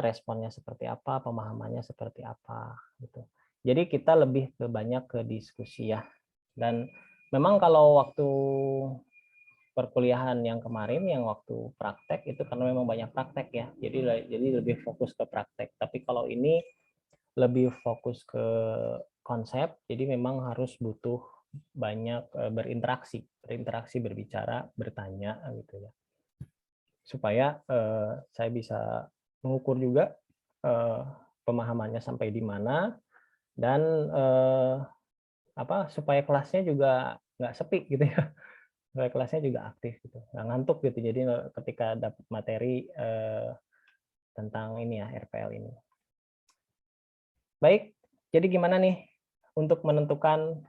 responnya seperti apa, pemahamannya seperti apa gitu. Jadi kita lebih banyak ke diskusi ya. Dan memang kalau waktu perkuliahan yang kemarin yang waktu praktek itu karena memang banyak praktek ya. Jadi lebih fokus ke praktek. Tapi kalau ini lebih fokus ke konsep, jadi memang harus butuh banyak berinteraksi, berbicara, bertanya gitu ya. Supaya saya bisa mengukur juga pemahamannya sampai di mana dan supaya kelasnya juga nggak sepi gitu ya. Supaya kelasnya juga aktif gitu, nggak ngantuk gitu. Jadi ketika dapat materi tentang ini ya RPL ini. Baik, jadi gimana nih untuk menentukan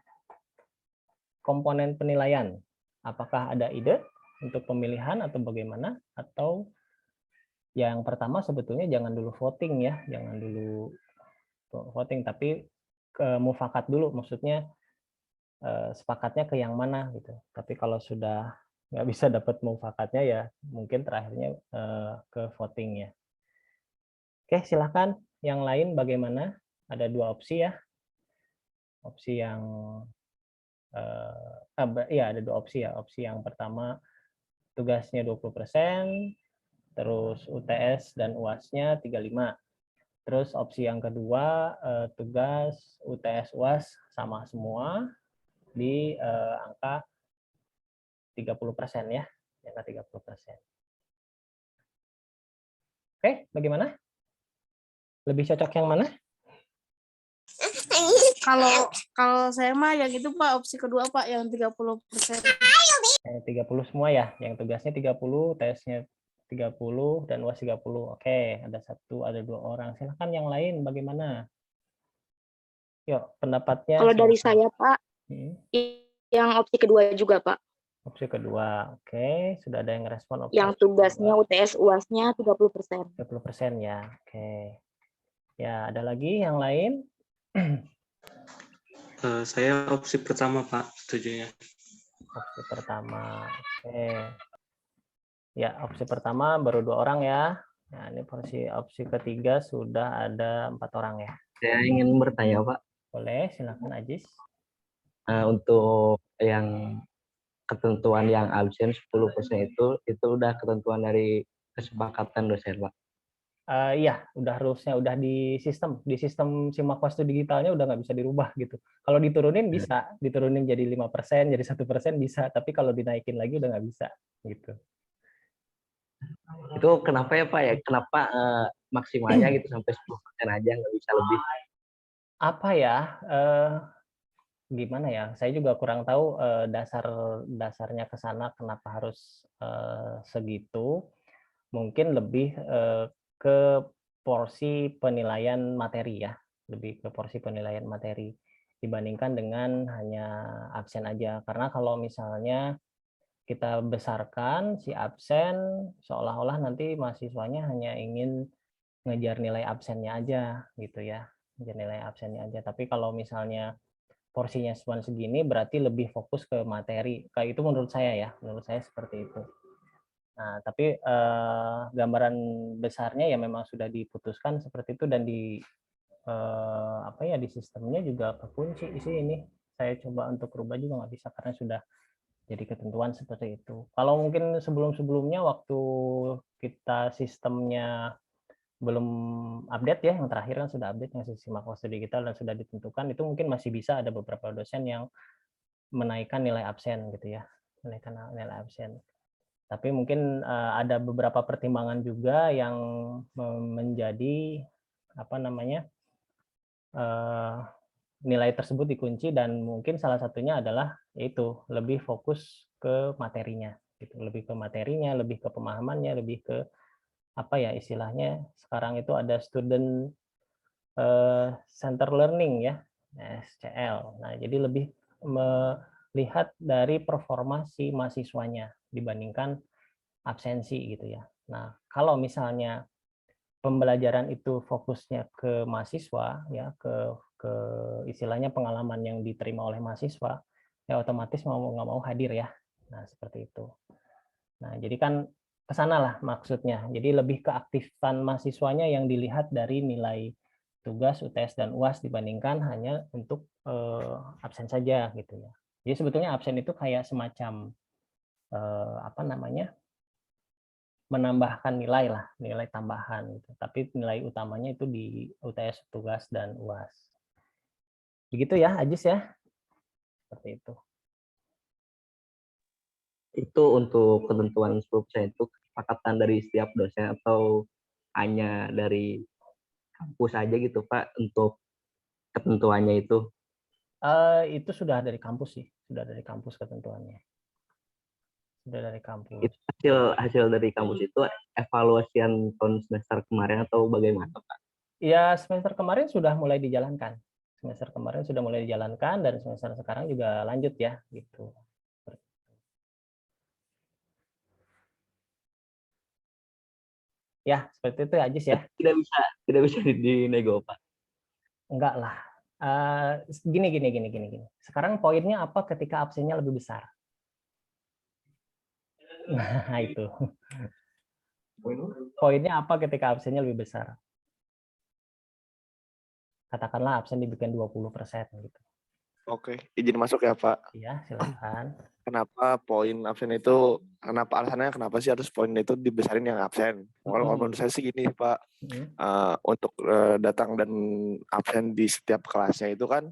komponen penilaian? Apakah ada ide untuk pemilihan atau bagaimana? Atau yang pertama sebetulnya jangan dulu voting ya, jangan dulu voting, tapi mufakat dulu, maksudnya sepakatnya ke yang mana gitu. Tapi kalau sudah nggak bisa dapat mufakatnya ya mungkin terakhirnya ke voting ya. Oke, silahkan. Yang lain bagaimana? Ada 2 opsi ya. Opsi yang ada 2 opsi ya. Opsi yang pertama tugasnya 20%, terus UTS dan UAS-nya 35. Terus opsi yang kedua tugas UTS UAS sama semua di angka 30% ya. Angka 30%. Oke, bagaimana? Lebih cocok yang mana? Kalau saya mah yang itu Pak, opsi kedua Pak, yang 30%. 30 semua ya, yang tugasnya 30, tesnya 30 dan UAS 30. Oke, ada 2 orang. Silahkan yang lain bagaimana? Yuk, pendapatnya. Kalau dari saya Pak, yang opsi kedua juga Pak. Opsi kedua, oke. Sudah ada yang respon opsi yang tugasnya kedua. UTS UAS-nya 30%. 30% ya, oke. Ya, ada lagi yang lain? Saya opsi pertama Pak, setujunya. Opsi pertama, oke. Ya, opsi pertama baru 2 orang ya. Nah, ini opsi ketiga sudah ada 4 orang ya. Saya ingin bertanya Pak. Boleh, silakan Ajis. Untuk yang ketentuan yang absen 10% itu udah ketentuan dari kesepakatan dosen Pak. Iya, udah rulesnya udah di sistem Simakwastu digitalnya udah nggak bisa dirubah gitu. Kalau diturunin bisa, diturunin jadi 5%, jadi 1% bisa, tapi kalau dinaikin lagi udah nggak bisa gitu. Itu kenapa ya Pak ya? Kenapa maksimalnya gitu sampai 10% aja, nggak bisa lebih? Apa ya? Gimana ya? Saya juga kurang tahu dasarnya ke sana kenapa harus segitu. Mungkin lebih ke porsi penilaian materi ya, lebih ke porsi penilaian materi dibandingkan dengan hanya absen aja. Karena kalau misalnya kita besarkan si absen, seolah-olah nanti mahasiswanya hanya ingin ngejar nilai absennya aja gitu ya, ngejar nilai absennya aja. Tapi kalau misalnya porsinya cuma segini, berarti lebih fokus ke materi. Kayak itu menurut saya ya, menurut saya seperti itu. Nah, tapi gambaran besarnya ya memang sudah diputuskan seperti itu, dan di apa ya, di sistemnya juga kekunci sih ini. Saya coba untuk rubah juga nggak bisa karena sudah jadi ketentuan seperti itu. Kalau mungkin sebelum-sebelumnya waktu kita sistemnya belum update ya, yang terakhir kan sudah update yang sistem Simakwastu digital dan sudah ditentukan, itu mungkin masih bisa ada beberapa dosen yang menaikkan nilai absen gitu ya, menaikkan nilai absen. Tapi mungkin ada beberapa pertimbangan juga yang menjadi apa namanya, nilai tersebut dikunci, dan mungkin salah satunya adalah yaitu lebih fokus ke materinya gitu, lebih ke materinya, lebih ke pemahamannya, lebih ke apa ya istilahnya sekarang itu ada student center learning ya, SCL. Nah, jadi lebih melihat dari performa si mahasiswanya dibandingkan absensi gitu ya. Nah, kalau misalnya pembelajaran itu fokusnya ke mahasiswa ya, ke istilahnya pengalaman yang diterima oleh mahasiswa, ya otomatis mau nggak mau hadir ya. Nah, seperti itu. Nah, jadi kan ke sana lah maksudnya. Jadi lebih keaktifan mahasiswanya yang dilihat dari nilai tugas, UTS, dan UAS dibandingkan hanya untuk absen saja gitu ya. Jadi sebetulnya absen itu kayak semacam apa namanya, menambahkan nilai lah, nilai tambahan gitu. Tapi nilai utamanya itu di UTS, tugas, dan UAS. Begitu ya, Ajis ya. Seperti itu. Itu untuk ketentuan 10% itu kesepakatan dari setiap dosen atau hanya dari kampus aja gitu Pak untuk ketentuannya itu? Itu sudah dari kampus sih, sudah dari kampus ketentuannya. Sudah dari kampus. Itu hasil dari kampus itu evaluasian tahun semester kemarin atau bagaimana Pak? Ya, semester kemarin sudah mulai dijalankan. Semester kemarin sudah mulai dijalankan, dan semester sekarang juga lanjut ya, gitu. Ya, seperti itu ya, Ajis ya. Tidak bisa dinego Pak. Enggak lah. Gini. Sekarang poinnya apa ketika absennya lebih besar? Nah, itu. Poinnya apa ketika absennya lebih besar? Katakanlah absen dibikin 20% gitu. Oke, izin masuk ya Pak. Iya, silakan. Kenapa poin absen itu, kenapa alasannya kenapa sih harus poin itu dibesarin yang absen? Kalau menurut saya sih gini Pak, untuk datang dan absen di setiap kelasnya itu kan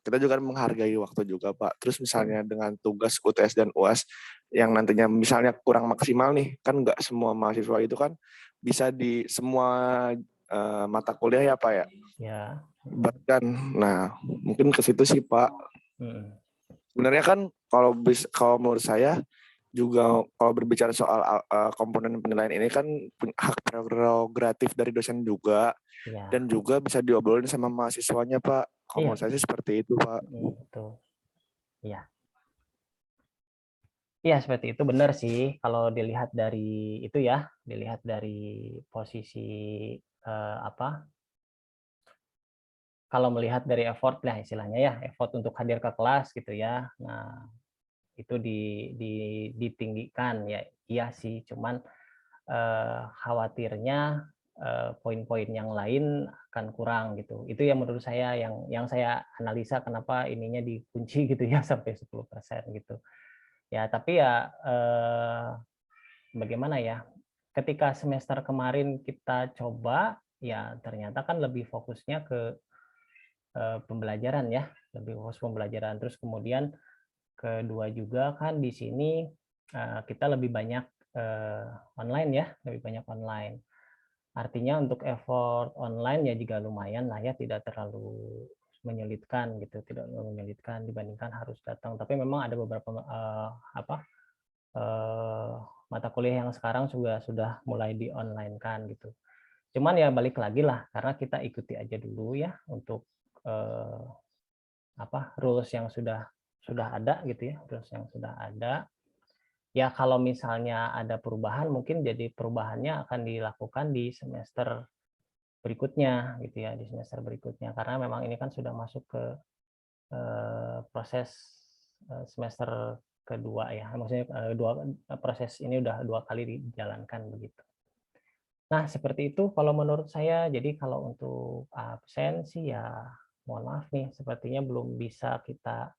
kita juga menghargai waktu juga Pak. Terus misalnya dengan tugas UTS dan UAS yang nantinya misalnya kurang maksimal nih, kan nggak semua mahasiswa itu kan bisa di semua mata kuliah ya Pak ya. Ya. Bahkan, nah mungkin ke situ sih Pak. Sebenarnya kan kalau menurut saya juga kalau berbicara soal komponen penilaian ini kan hak prerogatif dari dosen juga, dan juga bisa diobrolin sama mahasiswanya Pak. Kalau menurut saya sih seperti itu Pak. Betul. Iya. Iya, seperti itu, benar sih. Kalau dilihat dari itu ya, dilihat dari posisi apa? Kalau melihat dari effort lah istilahnya ya, effort untuk hadir ke kelas gitu ya. Nah, itu ditinggikan ya. Iya sih, cuman khawatirnya poin-poin yang lain akan kurang gitu. Itu yang menurut saya yang saya analisa kenapa ininya dikunci gitu ya sampai 10% gitu. Ya, tapi ya bagaimana ya? ketika semester kemarin kita coba, ya ternyata kan lebih fokusnya ke pembelajaran ya, lebih fokus pembelajaran. Terus kemudian kedua juga kan di sini kita lebih banyak online ya, lebih banyak online. Artinya untuk effort online ya juga lumayan lah ya, tidak terlalu menyulitkan gitu, tidak terlalu menyulitkan dibandingkan harus datang. Tapi memang ada beberapa mata kuliah yang sekarang juga sudah mulai di online kan gitu. Cuman ya balik lagi lah, karena kita ikuti aja dulu ya untuk rules yang sudah ada gitu ya, rules yang sudah ada. Ya kalau misalnya ada perubahan, mungkin jadi perubahannya akan dilakukan di semester berikutnya gitu ya, di semester berikutnya, karena memang ini kan sudah masuk ke proses semester kedua ya, maksudnya proses ini udah 2 kali dijalankan begitu. Nah seperti itu kalau menurut saya. Jadi kalau untuk absen sih ya mohon maaf nih, sepertinya belum bisa kita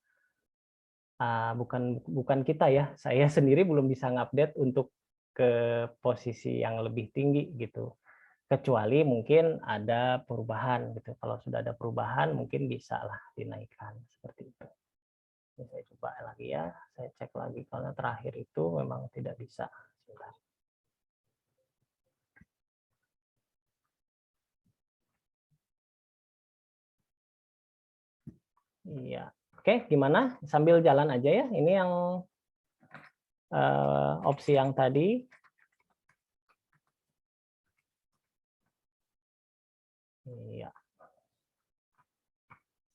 bukan kita ya, saya sendiri belum bisa ngupdate untuk ke posisi yang lebih tinggi gitu. Kecuali mungkin ada perubahan gitu. Kalau sudah ada perubahan mungkin bisa lah dinaikkan seperti itu. Ini saya coba lagi ya, saya cek lagi karena terakhir itu memang tidak bisa. Sebentar. Iya. Oke, gimana? Sambil jalan aja ya. Ini yang opsi yang tadi. Iya.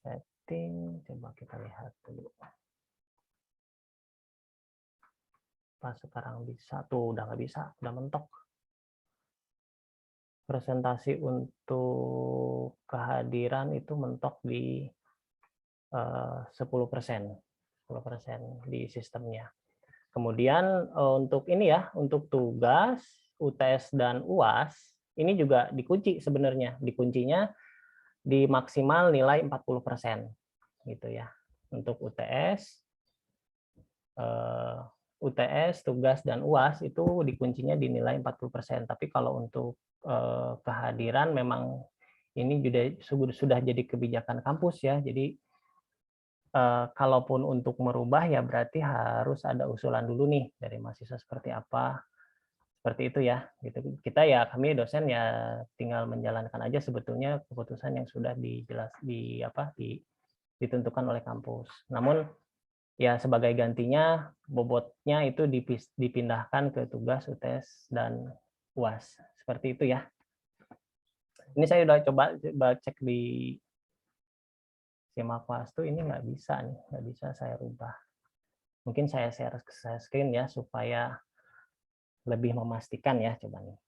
Setting, coba kita lihat dulu. Pas sekarang bisa, tuh udah nggak bisa, udah mentok. Presentasi untuk kehadiran itu mentok di 10% di sistemnya. Kemudian untuk ini ya, untuk tugas, UTS dan UAS, ini juga dikunci sebenarnya. Dikuncinya di maksimal nilai 40% gitu ya. Untuk UTS, tugas dan UAS itu dikuncinya di nilai 40%. Tapi kalau untuk kehadiran memang ini sudah jadi kebijakan kampus ya. Jadi kalaupun untuk merubah ya berarti harus ada usulan dulu nih dari mahasiswa seperti apa, seperti itu ya. Gitu. Kita ya kami dosen ya tinggal menjalankan aja sebetulnya keputusan yang sudah ditentukan oleh kampus. Namun ya sebagai gantinya bobotnya itu dipindahkan ke tugas, UTS dan UAS, seperti itu ya. Ini saya udah coba cek di SimakWastu, ini nggak bisa nih, nggak bisa saya rubah. Mungkin saya share screen ya supaya lebih memastikan ya, coba nih.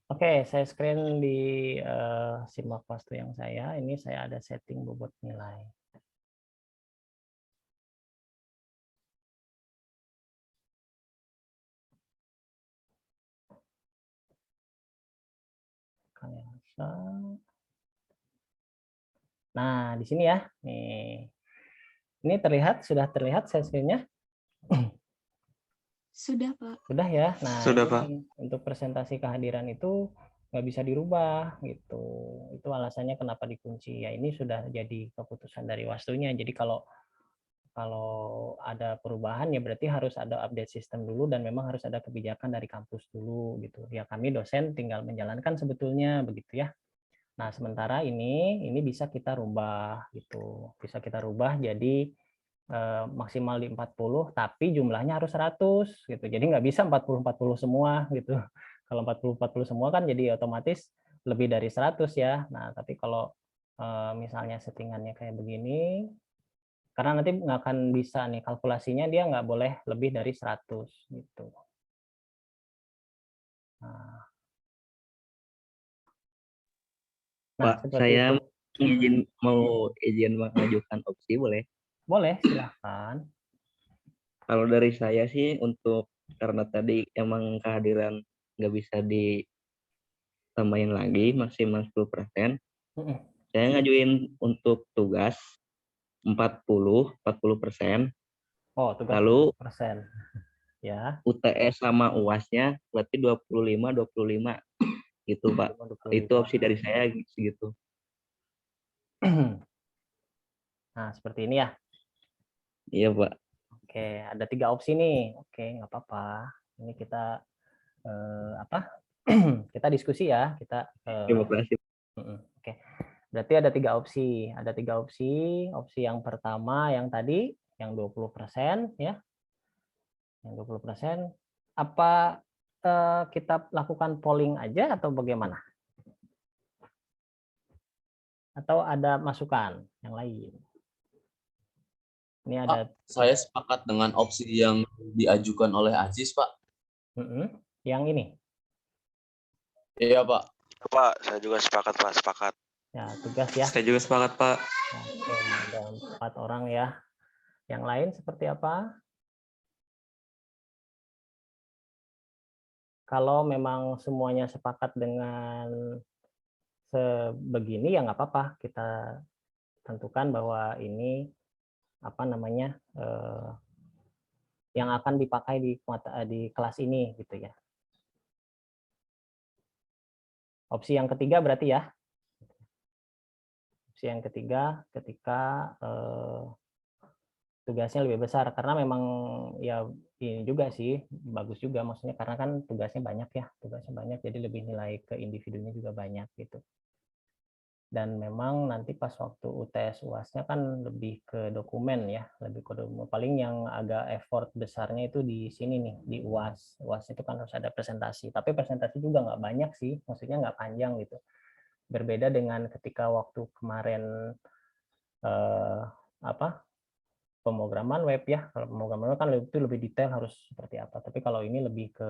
Oke, saya screen di SimakWastu yang saya. Ini saya ada setting bobot nilai. Nah, di sini ya. Nih. Ini sudah terlihat saya screen-nya? Sudah, Pak. Sudah ya. Nah, Sudah, ini Pak. untuk presentasi kehadiran itu nggak bisa dirubah gitu. Itu alasannya kenapa dikunci. Ya ini sudah jadi keputusan dari wastunya. Jadi kalau kalau ada perubahan ya berarti harus ada update sistem dulu dan memang harus ada kebijakan dari kampus dulu gitu. Ya kami dosen tinggal menjalankan sebetulnya begitu ya. Nah, sementara ini bisa kita rubah gitu. Bisa kita rubah jadi maksimal di 40 tapi jumlahnya harus 100 gitu. Jadi nggak bisa 40-40 semua gitu. Kalau 40-40 semua kan jadi otomatis lebih dari 100 ya. Nah, tapi kalau misalnya settingannya kayak begini, karena nanti nggak akan bisa nih kalkulasinya, dia nggak boleh lebih dari 100 gitu. Nah, Pak, seperti saya itu. mau izin mengajukan opsi boleh? Boleh, silahkan. Kalau dari saya sih untuk karena tadi emang kehadiran nggak bisa ditambahin lagi maksimal 10%, saya ngajuin untuk tugas 40%. Oh, tugas Lalu 40%. Ya. UTS sama UAS-nya berarti 25 gitu, Pak. 25. Itu opsi dari saya segitu. Nah, seperti ini ya. Iya, Pak. Oke, ada 3 opsi nih. Oke, nggak apa-apa. Ini kita kita diskusi ya. Kita Terima kasih. Oke. Berarti ada 3 opsi. Ada 3 opsi. Opsi yang pertama yang tadi yang 20% ya. Yang 20%. Apa kita lakukan polling aja atau bagaimana? Atau ada masukan yang lain? Ini ada Saya sepakat dengan opsi yang diajukan oleh Aziz, Pak. Yang ini. Iya, Pak. Pak, saya juga sepakat, Pak. Sepakat. Ya, tugas ya. Saya juga sepakat, Pak. Oke, ada 4 orang ya. Yang lain seperti apa? Kalau memang semuanya sepakat dengan sebegini ya nggak apa-apa, kita tentukan bahwa ini apa namanya yang akan dipakai di kelas ini gitu ya. Opsi yang ketiga berarti ya. Opsi yang ketiga ketika tugasnya lebih besar karena memang ya ini juga sih bagus juga maksudnya karena kan tugasnya banyak jadi lebih nilai ke individunya juga banyak gitu. Dan memang nanti pas waktu UTS UAS-nya kan lebih ke dokumen ya, lebih ke dokumen. Paling yang agak effort besarnya itu di sini nih, di UAS. UAS itu kan harus ada presentasi, tapi presentasi juga nggak banyak sih, maksudnya nggak panjang gitu. Berbeda dengan ketika waktu kemarin pemrograman web ya. Kalau pemrograman web kan itu lebih detail harus seperti apa. Tapi kalau ini lebih ke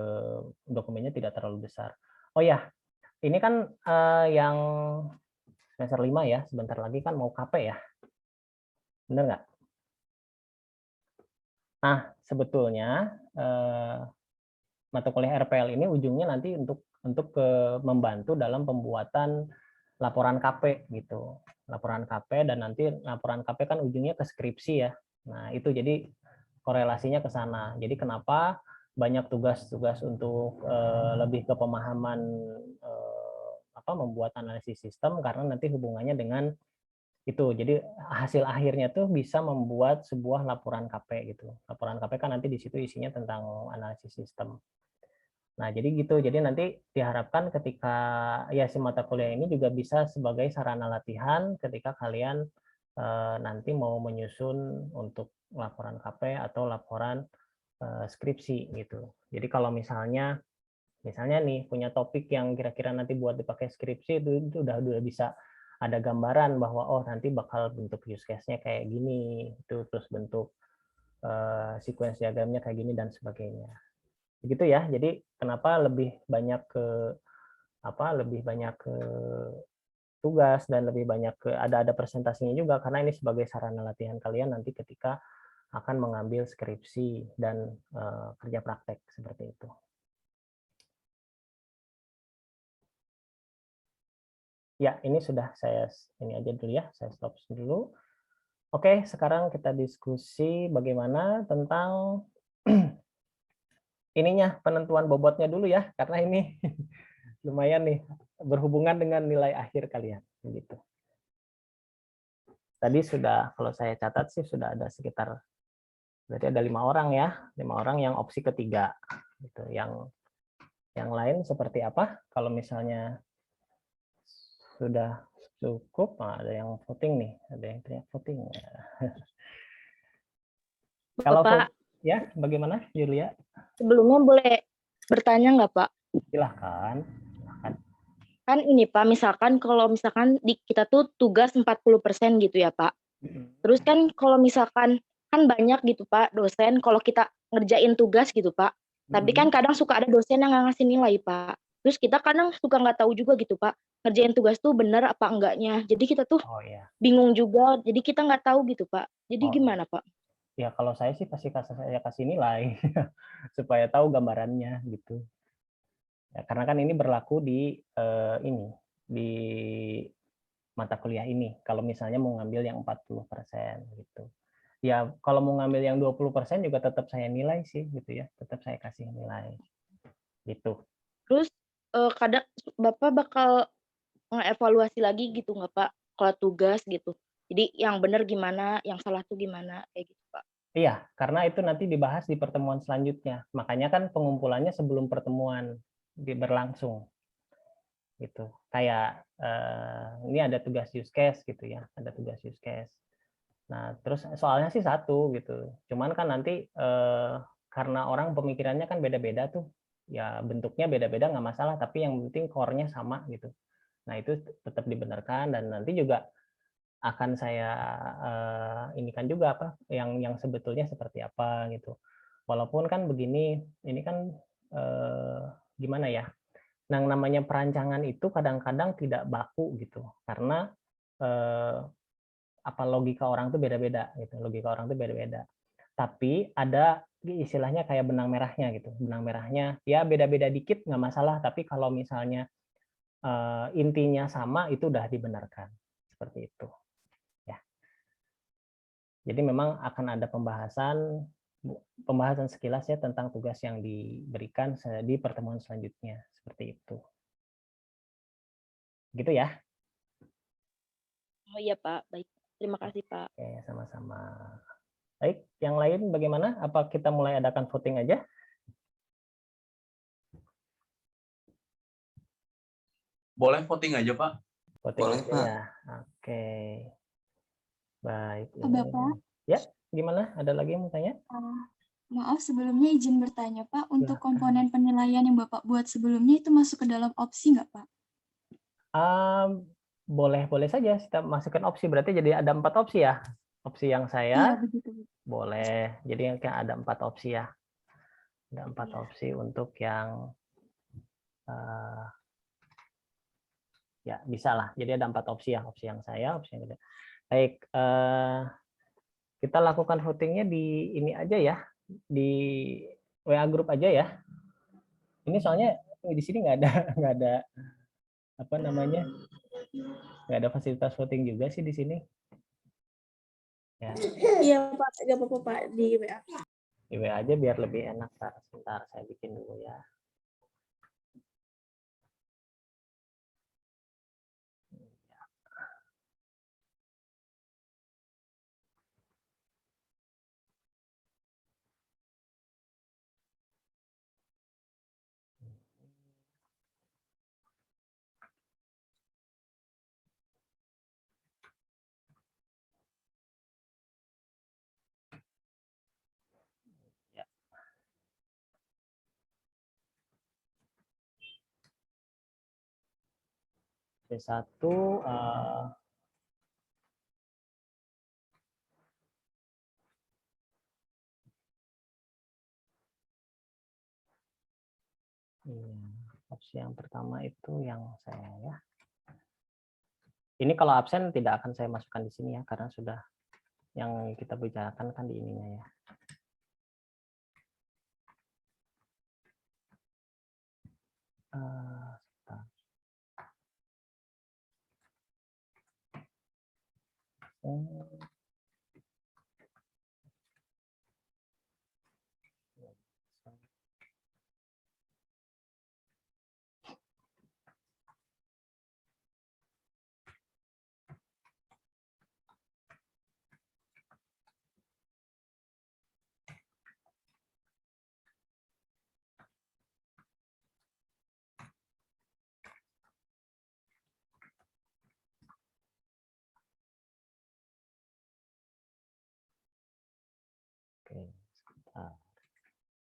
dokumennya tidak terlalu besar. Oh ya, ini kan yang semester 5 ya, sebentar lagi kan mau KP ya. Benar nggak? Nah, sebetulnya mata kuliah RPL ini ujungnya nanti untuk membantu dalam pembuatan laporan KP gitu. Laporan KP dan nanti laporan KP kan ujungnya ke skripsi ya. Nah, itu jadi korelasinya ke sana. Jadi kenapa banyak tugas-tugas untuk lebih ke pemahaman membuat analisis sistem karena nanti hubungannya dengan itu. Jadi hasil akhirnya tuh bisa membuat sebuah laporan KP gitu. Laporan KP kan nanti di situ isinya tentang analisis sistem. Nah, jadi gitu. Jadi nanti diharapkan ketika ya si mata kuliah ini juga bisa sebagai sarana latihan ketika kalian nanti mau menyusun untuk laporan KP atau laporan skripsi gitu. Jadi kalau misalnya nih punya topik yang kira-kira nanti buat dipakai skripsi itu udah bisa ada gambaran bahwa oh nanti bakal bentuk use case-nya kayak gini, itu terus bentuk sequence diagramnya kayak gini dan sebagainya. Begitu ya. Jadi kenapa lebih banyak ke tugas dan lebih banyak ke ada presentasinya juga karena ini sebagai sarana latihan kalian nanti ketika akan mengambil skripsi dan kerja praktek seperti itu. Ya, ini sudah ini aja dulu ya, saya stop dulu. Oke, sekarang kita diskusi bagaimana tentang ininya, penentuan bobotnya dulu ya, karena ini lumayan nih, berhubungan dengan nilai akhir kalian. Begitu. Tadi sudah, kalau saya catat sih sudah ada sekitar Berarti ada 5 orang ya, 5 orang yang opsi ketiga. Gitu. Yang lain seperti apa? Kalau misalnya sudah cukup, nah, ada yang voting nih, ada yang teriak voting. Kalau Bapak, ya, bagaimana, Julia? sebelumnya boleh bertanya nggak, Pak? Silahkan. Kan ini, Pak, misalkan kalau misalkan kita tuh tugas 40% gitu ya, Pak. Terus kan kalau misalkan kan banyak gitu, Pak, dosen kalau kita ngerjain tugas gitu, Pak. Tapi kan kadang suka ada dosen yang nggak ngasih nilai, Pak. Terus kita kadang suka nggak tahu juga gitu, Pak, ngerjain tugas tuh benar apa enggaknya. Jadi kita tuh bingung juga, jadi kita nggak tahu gitu, Pak. Jadi gimana, Pak? Ya kalau saya sih pasti saya kasih nilai supaya tahu gambarannya gitu. Ya, karena kan ini berlaku di di mata kuliah ini. Kalau misalnya mau ngambil yang 40% gitu. Ya kalau mau ngambil yang 20% juga tetap saya nilai sih gitu ya. Tetap saya kasih nilai. Gitu. Terus kadang Bapak bakal ngevaluasi lagi gitu nggak, Pak? Kalau tugas gitu. Jadi yang benar gimana, yang salah tuh gimana, kayak gitu, Pak. Iya, karena itu nanti dibahas di pertemuan selanjutnya. Makanya kan pengumpulannya sebelum pertemuan berlangsung. Gitu. Kayak ini ada tugas use case gitu ya, ada tugas use case. Nah, terus soalnya sih satu gitu. Cuman kan nanti karena orang pemikirannya kan beda-beda tuh. Ya bentuknya beda-beda nggak masalah, tapi yang penting core-nya sama gitu. Nah, itu tetap dibenarkan dan nanti juga akan saya ini kan juga apa yang sebetulnya seperti apa gitu. Walaupun kan begini, ini kan gimana ya? Yang namanya perancangan itu kadang-kadang tidak baku gitu, karena apa logika orang tuh beda-beda gitu, logika orang tuh beda-beda. Tapi ada istilahnya kayak benang merahnya gitu, benang merahnya ya beda-beda dikit nggak masalah, tapi kalau misalnya intinya sama itu udah dibenarkan seperti itu. Jadi memang akan ada pembahasan sekilas ya tentang tugas yang diberikan di pertemuan selanjutnya seperti itu. Gitu ya. Oh iya, Pak. Baik. Terima kasih, Pak. Oke, sama-sama. Baik, yang lain bagaimana? Apa kita mulai adakan voting aja? Boleh voting aja, Pak. Voting Boleh, aja Pak. ya. Oke. Baik. Bapak, Ya, gimana? Ada lagi yang mau tanya? maaf sebelumnya izin bertanya Pak, untuk komponen penilaian yang Bapak buat sebelumnya itu masuk ke dalam opsi nggak Pak? Boleh saja kita masukkan opsi, berarti jadi ada 4 opsi ya. Opsi yang saya Iya, begitu. boleh, jadi ada 4 opsi ya. Ada 4 opsi untuk yang ya bisa lah. Jadi ada 4 opsi ya, opsi yang saya, opsi yang kedua. Baik, kita lakukan votingnya di ini aja ya, di WA grup aja ya. Ini soalnya di sini nggak ada apa namanya, nggak ada fasilitas voting juga sih di sini. Ya. Iya Pak, nggak apa-apa Pak di WA. Di WA aja biar lebih enak. Sebentar saya bikin dulu ya. C1 opsi yang pertama itu yang saya ya. Ini kalau absen tidak akan saya masukkan di sini ya, karena sudah yang kita bicarakan kan di ininya ya.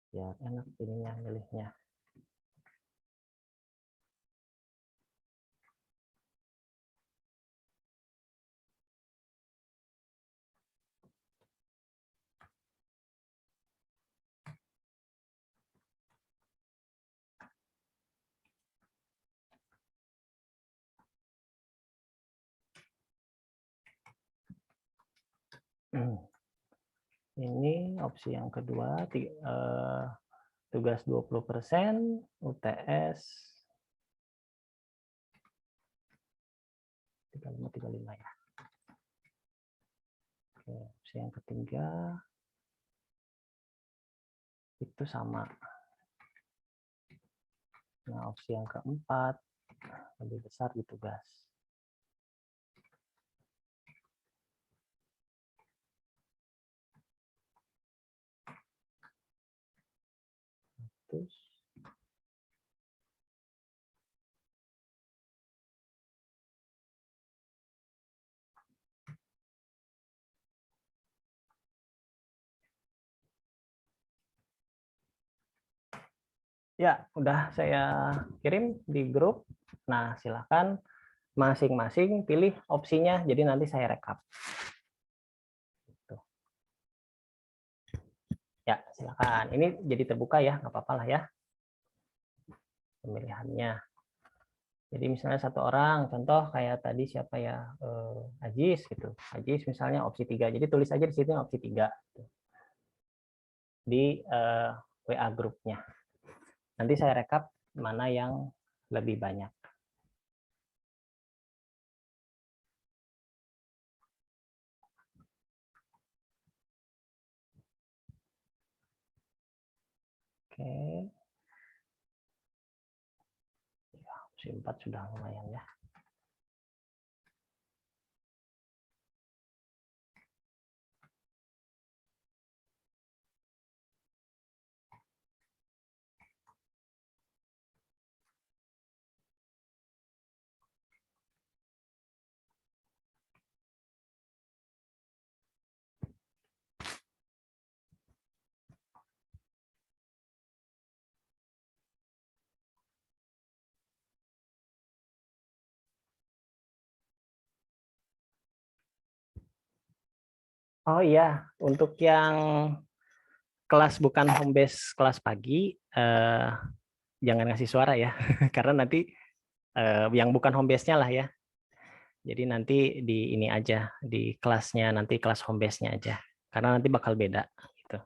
biar enak ininya milihnya. Ini opsi yang kedua, tugas 20%, UTS 35 ya. Oke, opsi yang ketiga itu sama. Nah, opsi yang keempat lebih besar di tugas. Terus ya, udah saya kirim di grup. Nah, silakan masing-masing pilih opsinya, jadi nanti saya rekap. Gitu. Ya, silakan. Ini jadi terbuka ya, nggak apa-apa lah ya pemilihannya. Jadi misalnya satu orang, contoh kayak tadi siapa ya, Ajis gitu. Ajis misalnya opsi 3. Jadi tulis aja di situ opsi 3 di WA grupnya. Nanti saya rekap mana yang lebih banyak. Oke. Ya, opsi 4 sudah lumayan ya. Oh iya, untuk yang kelas bukan home base kelas pagi, jangan ngasih suara ya, karena nanti yang bukan home base-nya lah ya. Jadi nanti di ini aja, di kelasnya nanti kelas home base-nya aja, karena nanti bakal beda. Gitu.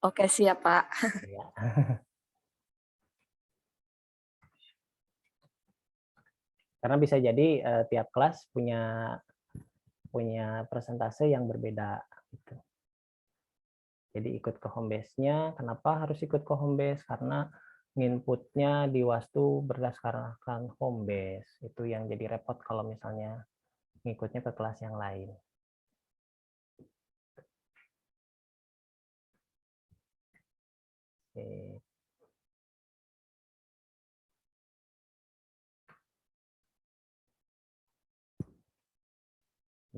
Oke, siap, Pak. Ya. Karena bisa jadi tiap kelas punya persentase yang berbeda. Gitu. Jadi ikut ke home base-nya. Kenapa harus ikut ke home base? Karena inputnya di Wastu berdasarkan home base. Itu yang jadi repot kalau misalnya ngikutnya ke kelas yang lain. Oke.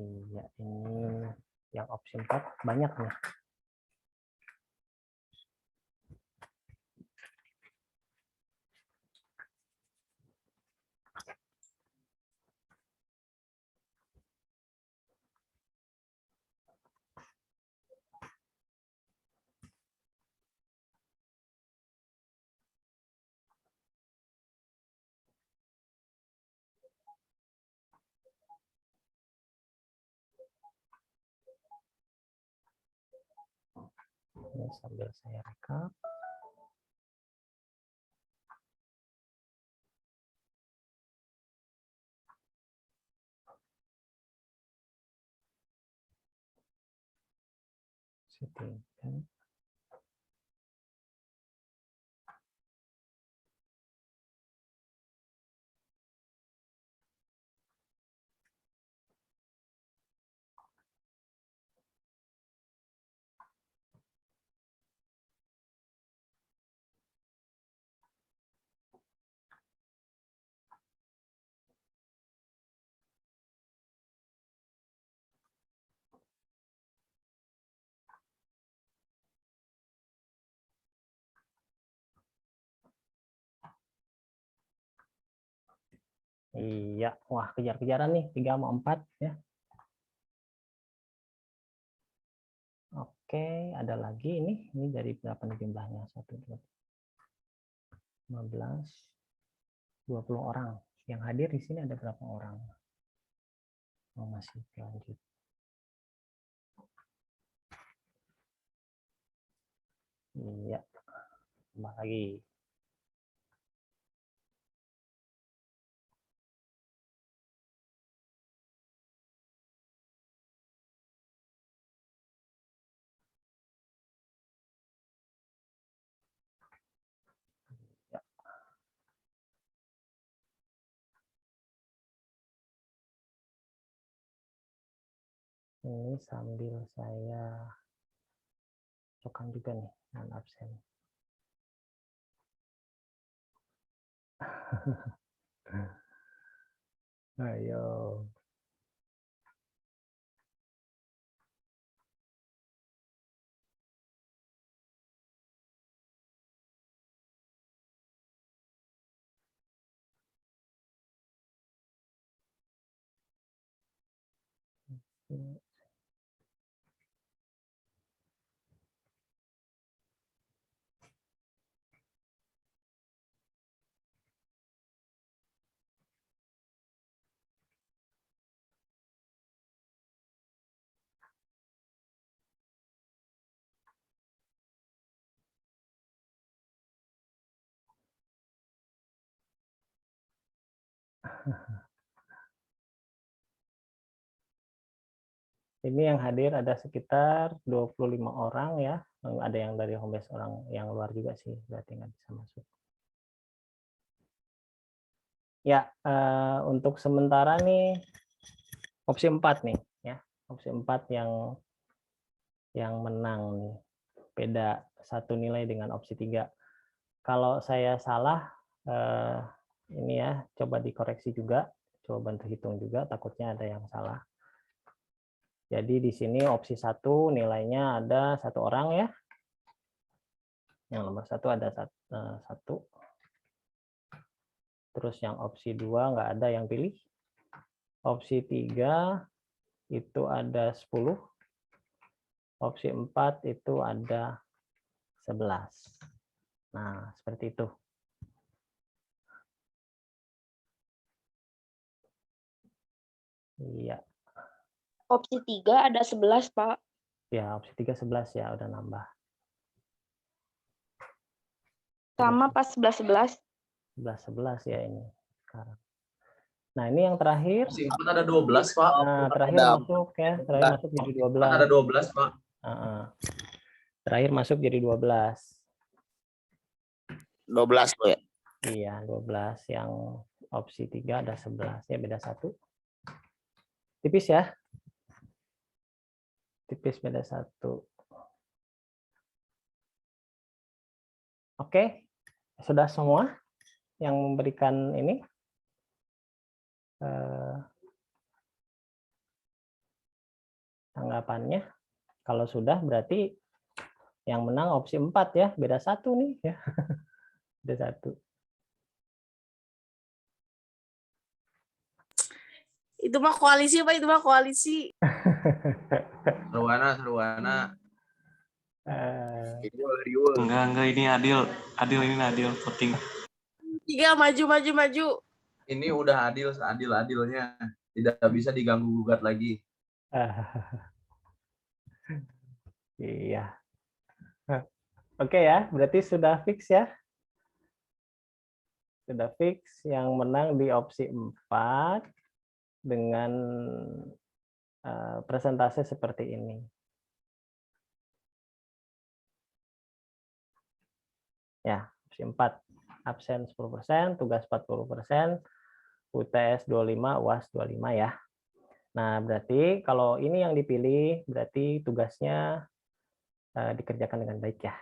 Iya, ini yang opsi 4 banyak nih. Ini sambil saya rekap. Settingkan. Iya, wah kejar-kejaran nih 3 sama 4 ya. Oke, ada lagi ini dari berapa nih jumlahnya? 1, 2, 15, 20 orang. Yang hadir di sini ada berapa orang? Oh, masih lanjut. Iya, tambah lagi. Ya. Ini sambil saya cocokkan juga nih non absen. Ayo. Ini yang hadir ada sekitar 25 orang ya. Ada yang dari home base, orang yang luar juga sih, berarti nggak bisa masuk. Ya, untuk sementara nih opsi 4 nih ya. Opsi 4 yang menang nih. Beda 1 nilai dengan opsi 3. Kalau saya salah ini ya, coba dikoreksi juga, coba bantu hitung juga, takutnya ada yang salah. Jadi di sini opsi 1 nilainya ada 1 orang ya. Yang nomor 1 ada 1. Terus yang opsi 2 nggak ada yang pilih. Opsi 3 itu ada 10. Opsi 4 itu ada 11. Nah, seperti itu. Iya. Opsi 3 ada 11, Pak. Ya, opsi 3 11 ya, udah nambah. Sama pas 11-11. 11 ya ini sekarang. Nah, ini yang terakhir. Opsi 4 ada 12, Pak. Nah, terakhir masuk ya, terakhir masuk jadi 12. Ada 12, Pak. Terakhir masuk jadi 12. 12 Pak ya? Iya, 12. Yang opsi 3 ada 11 ya, beda 1. Tipis ya. Tipis, beda 1. Oke, sudah semua yang memberikan ini tanggapannya. Kalau sudah berarti yang menang opsi 4 ya, beda 1 nih ya. Beda 1. Itu mah koalisi, Pak, itu mah koalisi. Seruana. Enggak, ini adil ini adil voting. 3 maju. Ini udah adil seadil-adilnya. Tidak bisa diganggu-gugat lagi. Iya. Oke ya, berarti sudah fix ya. Sudah fix yang menang di opsi 4 dengan presentase seperti ini. Ya, opsi 4 absen 10%, tugas 40%, UTS 25, UAS 25 ya. Nah, berarti kalau ini yang dipilih, berarti tugasnya dikerjakan dengan baik ya.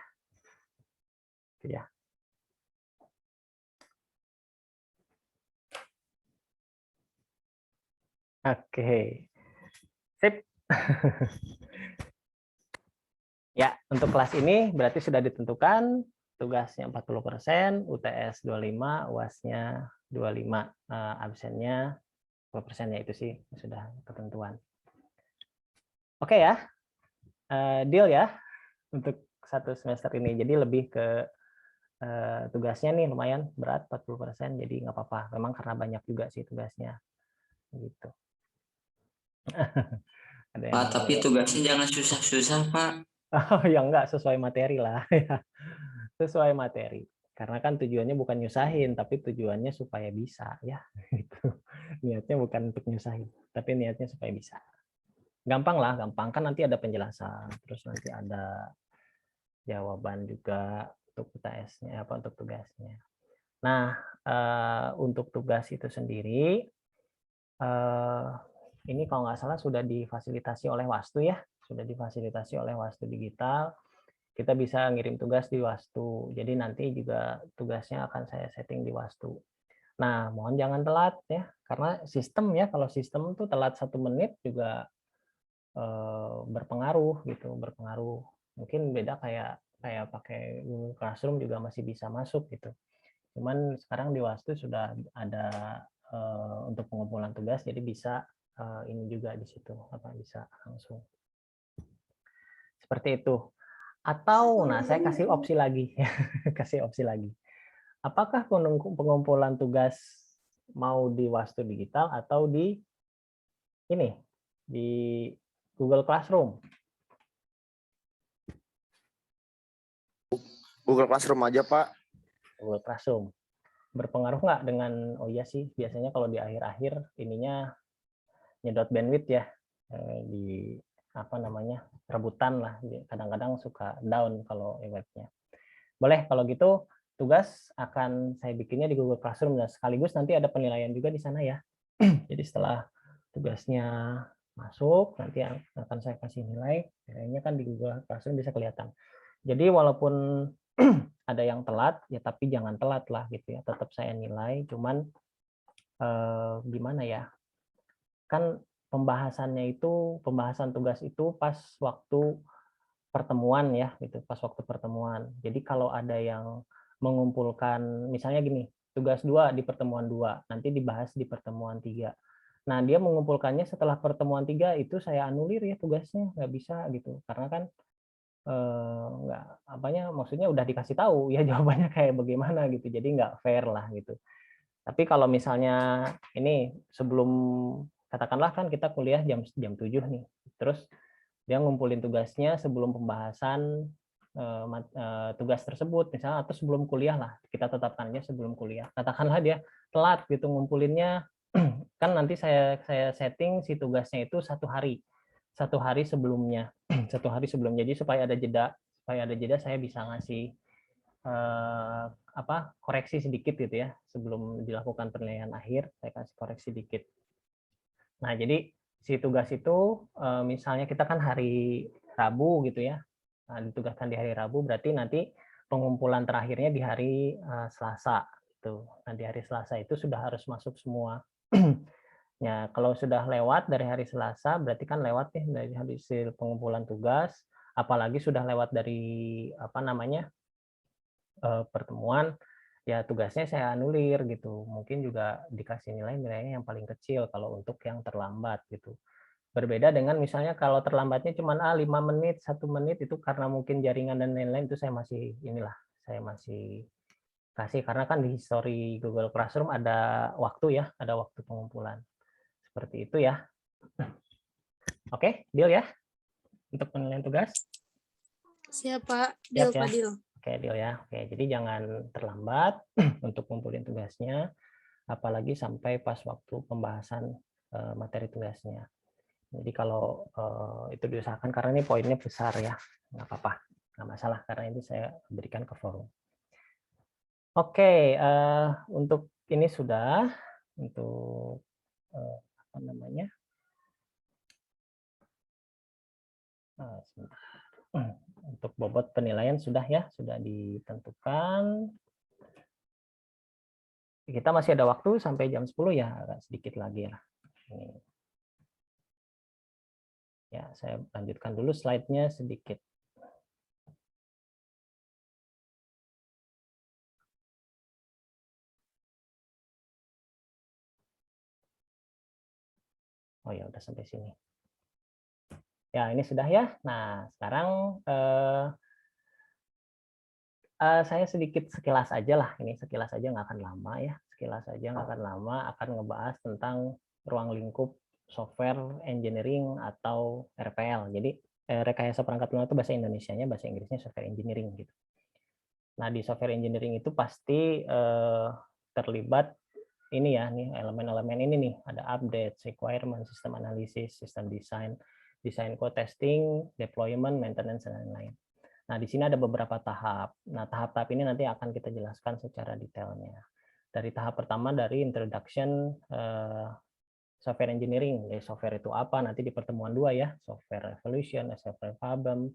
Gitu ya. Oke. Sip. Ya, untuk kelas ini berarti sudah ditentukan tugasnya 40%, UTS 25, UAS-nya 25, absennya 20%-nya itu sih sudah ketentuan. Oke ya, deal ya untuk satu semester ini. Jadi lebih ke tugasnya nih lumayan berat 40%, jadi nggak apa-apa. Memang karena banyak juga sih tugasnya. Gitu. Ada yang Pak, tapi tugasnya jangan susah-susah, Pak. Oh ya enggak, sesuai materi lah. Sesuai materi. Karena kan tujuannya bukan nyusahin, tapi tujuannya supaya bisa ya. Gitu. Niatnya bukan untuk nyusahin, tapi niatnya supaya bisa. Gampang lah, gampang kan nanti ada penjelasan, terus nanti ada jawaban juga untuk UTS-nya apa untuk tugasnya. Nah, untuk tugas itu sendiri ini kalau nggak salah sudah difasilitasi oleh Wastu ya, sudah difasilitasi oleh Wastu Digital. Kita bisa ngirim tugas di Wastu. Jadi nanti juga tugasnya akan saya setting di Wastu. Nah, mohon jangan telat ya, karena sistem ya, kalau sistem tuh telat 1 menit juga berpengaruh gitu, berpengaruh. Mungkin beda kayak pakai Google Classroom juga masih bisa masuk gitu. Cuman sekarang di Wastu sudah ada untuk pengumpulan tugas, jadi bisa ini juga di situ apa bisa langsung seperti itu. Atau nah saya kasih opsi lagi kasih opsi lagi. Apakah pengumpulan tugas mau di Wastu Digital atau di ini di Google Classroom? Google Classroom aja, Pak. Google Classroom. Berpengaruh nggak dengan, oh iya sih, biasanya kalau di akhir-akhir ininya nyedot bandwidth ya, di apa namanya, rebutan lah, kadang-kadang suka down kalau webnya. Boleh, kalau gitu tugas akan saya bikinnya di Google Classroom, dan sekaligus nanti ada penilaian juga di sana ya. Jadi setelah tugasnya masuk, nanti akan saya kasih nilainya kan di Google Classroom bisa kelihatan. Jadi walaupun ada yang telat, ya tapi jangan telat lah gitu ya. Tetap saya nilai, cuman gimana ya? Kan pembahasannya itu, pembahasan tugas itu pas waktu pertemuan ya, gitu, pas waktu pertemuan. Jadi kalau ada yang mengumpulkan, misalnya gini, tugas 2 di pertemuan 2, nanti dibahas di pertemuan 3. Nah, dia mengumpulkannya setelah pertemuan 3 itu saya anulir ya tugasnya, nggak bisa gitu. Karena kan nggak apanya maksudnya udah dikasih tahu ya jawabannya kayak bagaimana gitu, jadi nggak fair lah gitu. Tapi kalau misalnya ini sebelum, katakanlah kan kita kuliah jam 7 nih, terus dia ngumpulin tugasnya sebelum pembahasan tugas tersebut misalnya, atau sebelum kuliah lah, kita tetapkannya sebelum kuliah. Katakanlah dia telat gitu ngumpulinnya, kan nanti saya setting si tugasnya itu 1 hari sebelumnya. 1 hari sebelum, jadi supaya ada jeda saya bisa ngasih koreksi sedikit gitu ya, sebelum dilakukan penilaian akhir saya kasih koreksi dikit. Nah, jadi si tugas itu misalnya kita kan hari Rabu gitu ya, nah, ditugaskan di hari Rabu, berarti nanti pengumpulan terakhirnya di hari Selasa gitu. Nah, di hari Selasa itu sudah harus masuk semua. Ya, kalau sudah lewat dari hari Selasa, berarti kan lewat nih dari hasil pengumpulan tugas, apalagi sudah lewat dari apa namanya pertemuan, ya tugasnya saya anulir gitu. Mungkin juga dikasih nilainya yang paling kecil kalau untuk yang terlambat gitu. Berbeda dengan misalnya kalau terlambatnya cuma 5 menit, 1 menit, itu karena mungkin jaringan dan lain-lain, itu saya masih kasih, karena kan di history Google Classroom ada waktu ya, ada waktu pengumpulan. Seperti itu ya. Oke, deal ya untuk penilaian tugas. Siap, Pak. Deal, ya. Pak, deal. Oke, deal ya. Oke, jadi jangan terlambat untuk ngumpulin tugasnya, apalagi sampai pas waktu pembahasan materi tugasnya. Jadi kalau itu diusahakan, karena ini poinnya besar ya, nggak apa-apa, nggak masalah, karena ini saya berikan ke forum. Oke, untuk ini sudah, untuk apa namanya? Sebentar. Untuk bobot penilaian sudah ya, sudah ditentukan. Kita masih ada waktu sampai jam 10 ya, agak sedikit lagi lah. Ini. Ya, saya lanjutkan dulu slide-nya sedikit. Oh ya, udah sampai sini. Ya, ini sudah ya. Nah, sekarang saya sedikit sekilas aja lah. Ini sekilas aja nggak akan lama ya. Sekilas aja nggak akan lama, akan ngebahas tentang ruang lingkup software engineering atau RPL. Jadi rekayasa perangkat lunak itu bahasa Indonesianya, bahasa Inggrisnya software engineering gitu. Nah, di software engineering itu pasti terlibat ini ya, nih elemen-elemen ini nih, ada update, requirement, sistem analisis, sistem design, design code testing, deployment, maintenance, dan lain-lain. Nah, di sini ada beberapa tahap. Nah, tahap-tahap ini nanti akan kita jelaskan secara detailnya. Dari tahap pertama dari introduction software engineering, jadi software itu apa, nanti di pertemuan 2 ya, software evolution, software problem,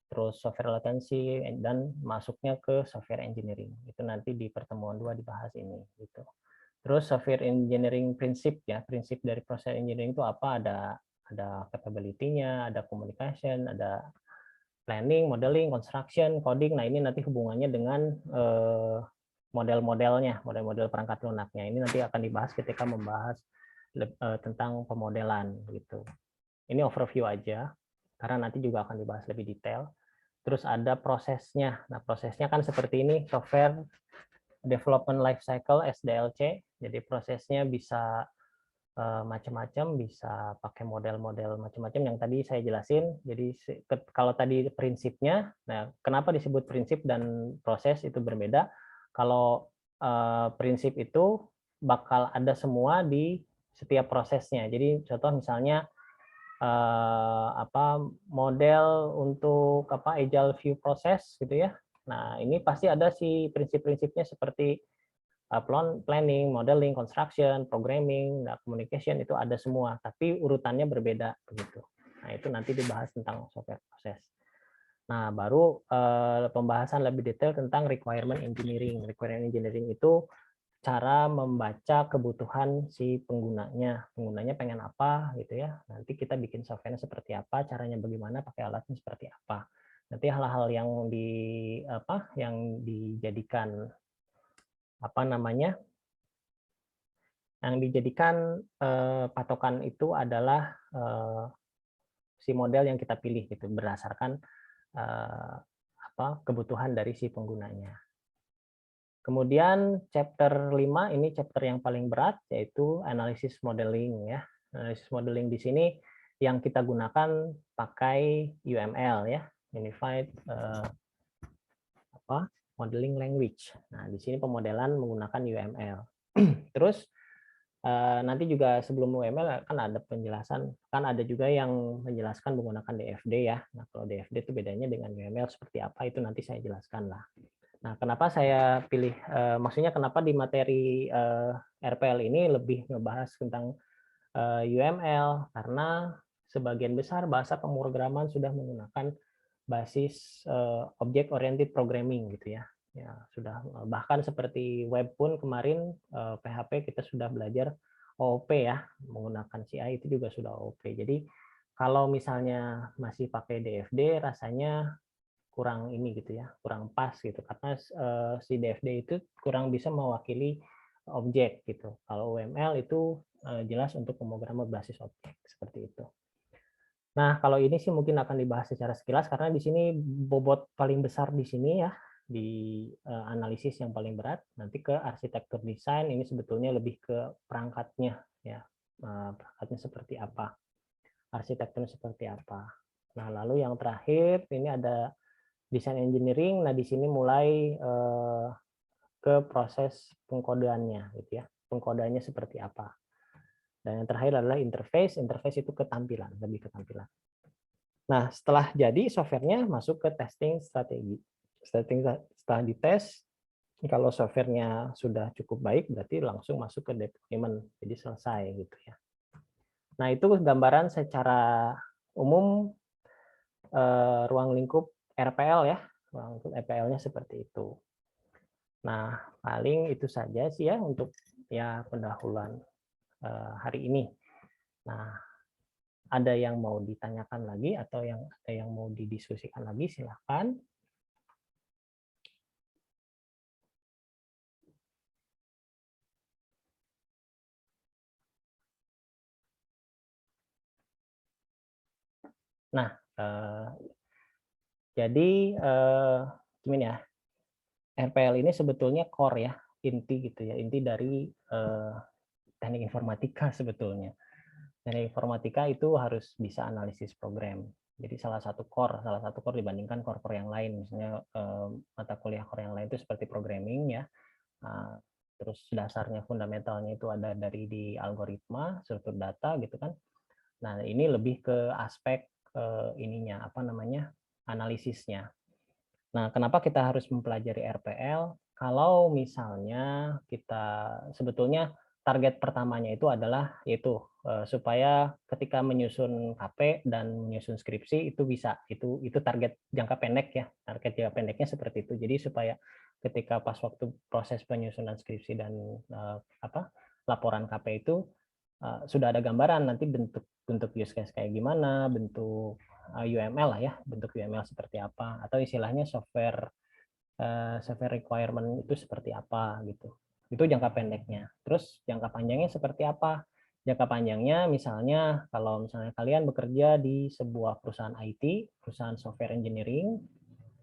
terus software latency, dan masuknya ke software engineering. Itu nanti di pertemuan 2 dibahas ini. Gitu. Terus software engineering prinsip ya, prinsip dari proses engineering itu apa? Ada capability-nya, ada communication, ada planning, modeling, construction, coding. Nah, ini nanti hubungannya dengan model-modelnya, model-model perangkat lunaknya. Ini nanti akan dibahas ketika membahas tentang pemodelan gitu. Ini overview aja, karena nanti juga akan dibahas lebih detail. Terus ada prosesnya. Nah, prosesnya kan seperti ini, software development life cycle SDLC. Jadi prosesnya bisa macam-macam, bisa pakai model-model macam-macam yang tadi saya jelasin. Jadi kalau tadi prinsipnya, nah kenapa disebut prinsip dan proses itu berbeda? Kalau prinsip itu bakal ada semua di setiap prosesnya. Jadi contoh misalnya model untuk agile view process gitu ya. Nah, ini pasti ada si prinsip-prinsipnya seperti planning, modeling, construction, programming, communication, itu ada semua, tapi urutannya berbeda begitu. Nah, itu nanti dibahas tentang software proses. Nah, baru pembahasan lebih detail tentang requirement engineering. Requirement engineering itu cara membaca kebutuhan si penggunanya. Penggunanya pengen apa gitu ya. Nanti kita bikin software-nya seperti apa, caranya bagaimana, pakai alatnya seperti apa. Nanti hal-hal yang dijadikan yang dijadikan patokan itu adalah si model yang kita pilih gitu berdasarkan kebutuhan dari si penggunanya. Kemudian chapter 5 ini chapter yang paling berat, yaitu analysis modeling ya. Analysis modeling di sini yang kita gunakan pakai UML ya, Unified Modeling Language. Nah, di sini pemodelan menggunakan UML. Terus nanti juga sebelum UML kan ada penjelasan, kan ada juga yang menjelaskan menggunakan DFD ya. Nah, kalau DFD itu bedanya dengan UML seperti apa, itu nanti saya jelaskan lah. Nah, kenapa saya pilih, maksudnya kenapa di materi RPL ini lebih ngebahas tentang UML, karena sebagian besar bahasa pemrograman sudah menggunakan basis object oriented programming gitu ya. Ya, sudah bahkan seperti web pun kemarin PHP kita sudah belajar OOP ya, menggunakan CI itu juga sudah OOP. Jadi kalau misalnya masih pakai DFD rasanya kurang ini gitu ya, kurang pas gitu karena si DFD itu kurang bisa mewakili objek gitu. Kalau UML itu jelas untuk pemrograman berbasis objek seperti itu. Nah, kalau ini sih mungkin akan dibahas secara sekilas karena di sini bobot paling besar di sini ya, di analisis yang paling berat. Nanti ke arsitektur desain, ini sebetulnya lebih ke perangkatnya ya, perangkatnya seperti apa, arsitekturnya seperti apa. Nah, lalu yang terakhir ini ada desain engineering. Nah, di sini mulai ke proses pengkodeannya gitu ya, pengkodeannya seperti apa. Dan yang terakhir adalah interface. Interface itu ketampilan, lebih ketampilan. Nah, setelah jadi softwarenya masuk ke testing strategi. Setelah dites, kalau softwarenya sudah cukup baik, berarti langsung masuk ke deployment. Jadi selesai gitu ya. Nah, itu gambaran secara umum ruang lingkup RPL ya. Ruang lingkup RPL-nya seperti itu. Nah, paling itu saja sih ya untuk ya pendahuluan hari ini. Nah, ada yang mau ditanyakan lagi atau ada yang mau didiskusikan lagi, silakan. Nah, jadi gimana ya, RPL ini sebetulnya core ya, inti gitu ya, inti dari teknik informatika sebetulnya. Teknik informatika itu harus bisa analisis program. Jadi salah satu core dibandingkan core-core yang lain, misalnya mata kuliah core yang lain itu seperti programming ya. Terus dasarnya fundamentalnya itu ada dari di algoritma, struktur data gitu kan. Nah, ini lebih ke aspek ininya apa namanya? Analisisnya. Nah, kenapa kita harus mempelajari RPL? Kalau misalnya kita sebetulnya target pertamanya itu adalah yaitu supaya ketika menyusun KP dan menyusun skripsi itu bisa, itu target jangka pendek ya, target jangka pendeknya seperti itu. Jadi supaya ketika pas waktu proses penyusunan skripsi dan laporan KP itu sudah ada gambaran nanti bentuk use case kayak gimana, bentuk UML lah ya, bentuk UML seperti apa, atau istilahnya software requirement itu seperti apa gitu. Itu jangka pendeknya. Terus jangka panjangnya seperti apa? Jangka panjangnya misalnya kalau misalnya kalian bekerja di sebuah perusahaan IT, perusahaan software engineering,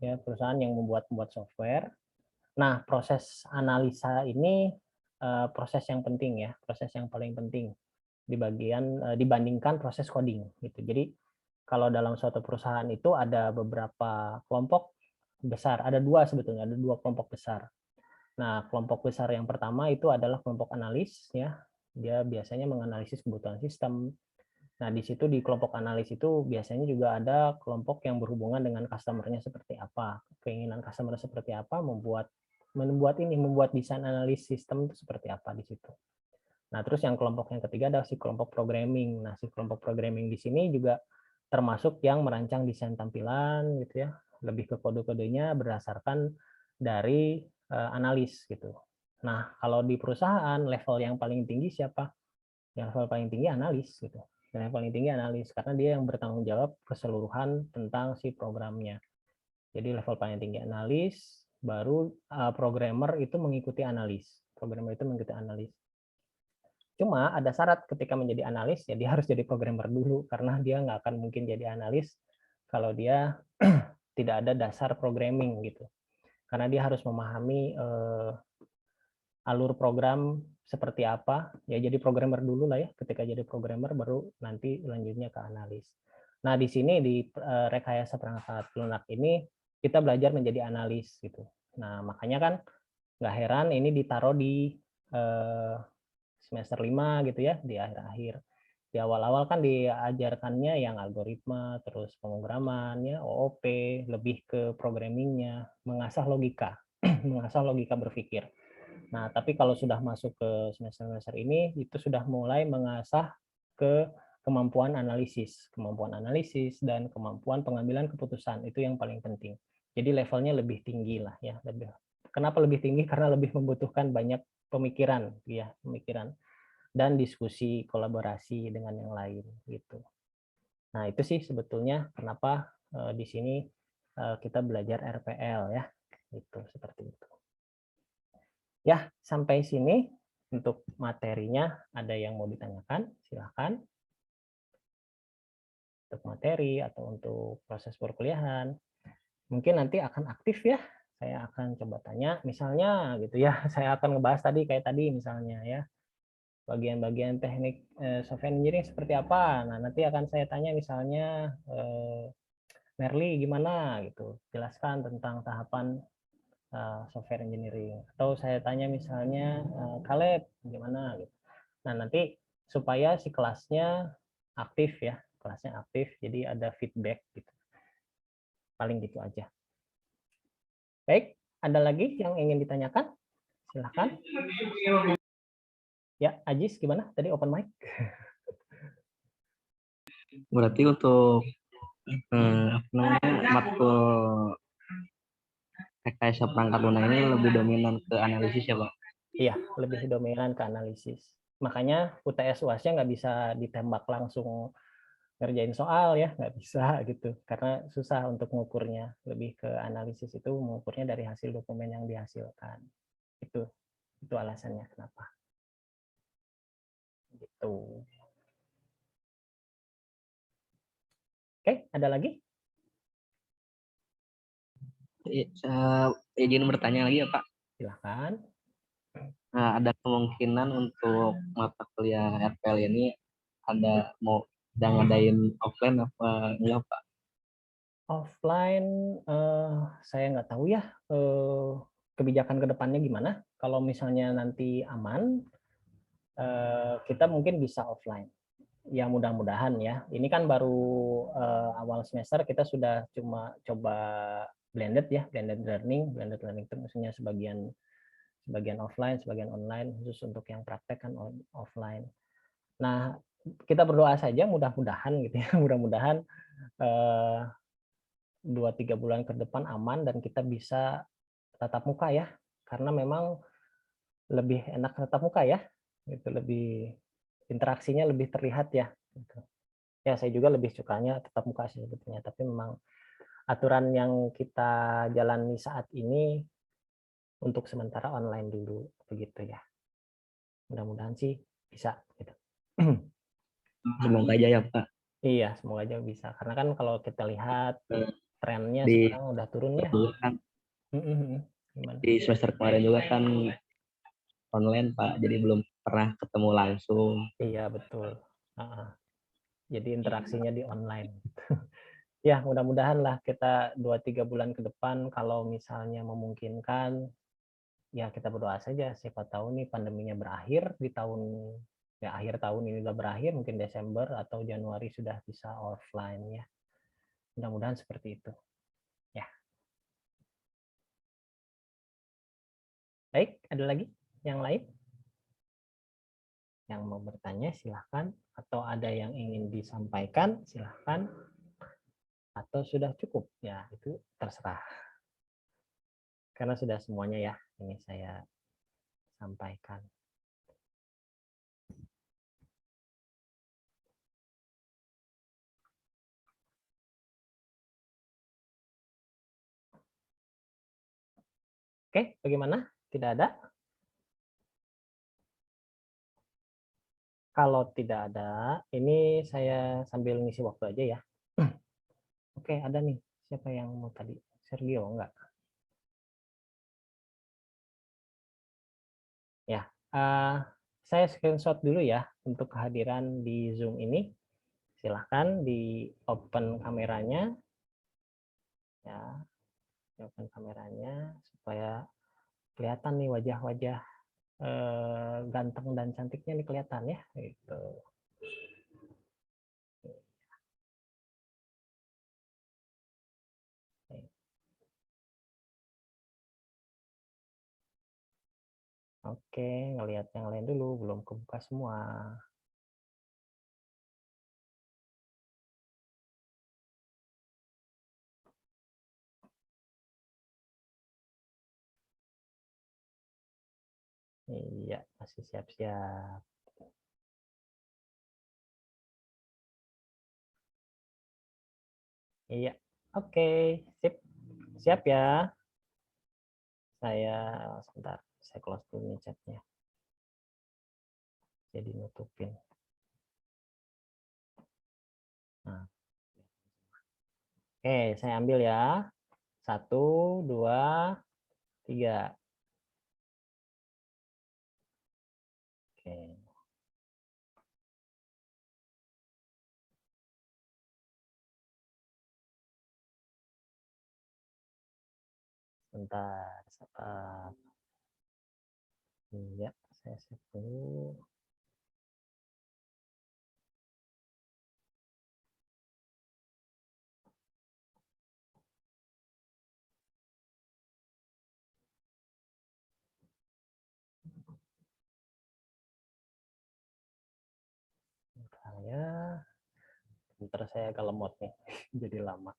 ya perusahaan yang membuat software. Nah, proses analisa ini proses yang penting ya, proses yang paling penting dibandingkan proses coding gitu. Jadi kalau dalam suatu perusahaan itu ada beberapa kelompok besar, ada dua kelompok besar. Nah, kelompok besar yang pertama itu adalah kelompok analis ya. Dia biasanya menganalisis kebutuhan sistem. Nah, di situ di kelompok analis itu biasanya juga ada kelompok yang berhubungan dengan customer-nya seperti apa. Keinginan customer seperti apa, membuat desain analis sistem itu seperti apa di situ. Nah, terus yang kelompok yang ketiga adalah si kelompok programming. Nah, si kelompok programming di sini juga termasuk yang merancang desain tampilan gitu ya, lebih ke kode-kodenya berdasarkan dari analis gitu. Nah, kalau di perusahaan level yang paling tinggi siapa? Yang level paling tinggi analis gitu. Yang paling tinggi analis karena dia yang bertanggung jawab keseluruhan tentang si programnya. Jadi level paling tinggi analis, baru programmer itu mengikuti analis. Programmer itu mengikuti analis. Cuma ada syarat ketika menjadi analis, ya dia harus jadi programmer dulu, karena dia nggak akan mungkin jadi analis kalau dia tidak ada dasar programming gitu. Karena dia harus memahami alur program seperti apa, ya jadi programmer dulu lah ya, ketika jadi programmer baru nanti lanjutnya ke analis. Nah di sini di rekayasa perangkat lunak ini kita belajar menjadi analis gitu. Nah makanya kan nggak heran ini ditaruh di semester 5 gitu ya, di akhir-akhir. Di awal-awal kan diajarkannya yang algoritma, terus pemrograman, ya, OOP, lebih ke programmingnya, mengasah logika, mengasah logika berpikir. Nah, tapi kalau sudah masuk ke semester-semester ini, itu sudah mulai mengasah ke kemampuan analisis dan kemampuan pengambilan keputusan, itu yang paling penting. Jadi levelnya lebih tinggi lah ya. Kenapa lebih tinggi? Karena lebih membutuhkan banyak pemikiran dan diskusi kolaborasi dengan yang lain gitu. Nah, itu sih sebetulnya kenapa di sini kita belajar RPL ya. Itu seperti itu. Ya, sampai sini untuk materinya. Ada yang mau ditanyakan? Silakan. Untuk materi atau untuk proses perkuliahan. Mungkin nanti akan aktif ya. Saya akan coba tanya misalnya gitu ya. Saya akan ngebahas tadi kayak tadi misalnya ya. Bagian-bagian teknik software engineering seperti apa. Nah, nanti akan saya tanya misalnya Merly gimana gitu. Jelaskan tentang tahapan software engineering. Atau saya tanya misalnya Caleb gimana gitu. Nah, nanti supaya si kelasnya aktif ya. Kelasnya aktif jadi ada feedback gitu. Paling gitu aja. Baik, ada lagi yang ingin ditanyakan? Silahkan. Ya, Ajis gimana? Tadi open mic. Berarti untuk matkul rekayasa perangkat lunak ini lebih dominan ke analisis ya, Bang? Iya, lebih dominan ke analisis. Makanya UTS UAS-nya nggak bisa ditembak langsung ngerjain soal ya, nggak bisa gitu. Karena susah untuk mengukurnya. Lebih ke analisis itu mengukurnya dari hasil dokumen yang dihasilkan. Itu alasannya kenapa. Gitu. Oke, ada lagi? Izin bertanya lagi ya Pak. Silahkan. Nah, ada kemungkinan untuk mata kuliah RPL ini mau ngadain offline apa enggak Pak? Offline, saya nggak tahu ya kebijakan ke depannya gimana. Kalau misalnya nanti aman, kita mungkin bisa offline. Ya mudah-mudahan ya. Ini kan baru awal semester, kita sudah cuma coba blended ya, blended learning. Blended learning itu maksudnya sebagian offline, sebagian online, khusus untuk yang praktek kan offline. Nah, kita berdoa saja mudah-mudahan gitu ya, mudah-mudahan 2-3 bulan ke depan aman dan kita bisa tatap muka ya, karena memang lebih enak tatap muka ya, itu lebih interaksinya lebih terlihat ya. Gitu. Ya saya juga lebih sukanya tatap muka sih sebetulnya, tapi memang aturan yang kita jalani saat ini untuk sementara online dulu begitu ya. Mudah-mudahan sih bisa gitu. Semoga aja ya Pak. Iya, semoga aja bisa. Karena kan kalau kita lihat trennya Di sekarang udah turun ya. kan Gimana? di semester kemarin juga kan online Pak, jadi belum pernah ketemu langsung. Iya betul. Jadi interaksinya di online. Ya mudah-mudahan lah kita 2-3 bulan ke depan kalau misalnya memungkinkan, ya kita berdoa saja. Siapa tahu nih pandeminya berakhir di tahun, ya akhir tahun ini udah berakhir, mungkin Desember atau Januari sudah bisa offline ya. Mudah-mudahan seperti itu. Ya. Baik, ada lagi yang lain? Yang mau bertanya silahkan, atau ada yang ingin disampaikan silahkan, atau sudah cukup ya itu terserah, karena sudah semuanya ya ini saya sampaikan. Oke, bagaimana? Tidak ada? Kalau tidak ada, ini saya sambil ngisi waktu aja ya. Oke, ada nih. Siapa yang mau tadi? Sergio, enggak? Ya, saya screenshot dulu ya untuk kehadiran di Zoom ini. Silahkan di open kameranya. Ya, di open kameranya supaya kelihatan nih wajah-wajah ganteng dan cantiknya nih kelihatan ya. Gitu. Oke, ngelihat yang lain dulu, belum kebuka semua. Iya, masih siap-siap. Iya, oke, sip. Siap ya. Saya, sebentar, saya close dulu nih chatnya. Jadi nutupin. Nah. Oke, saya ambil ya. 1, 2, 3. Oke. Bentar, sabar. Iya, saya save dulu. Bentar saya agak lemot nih, jadi lama.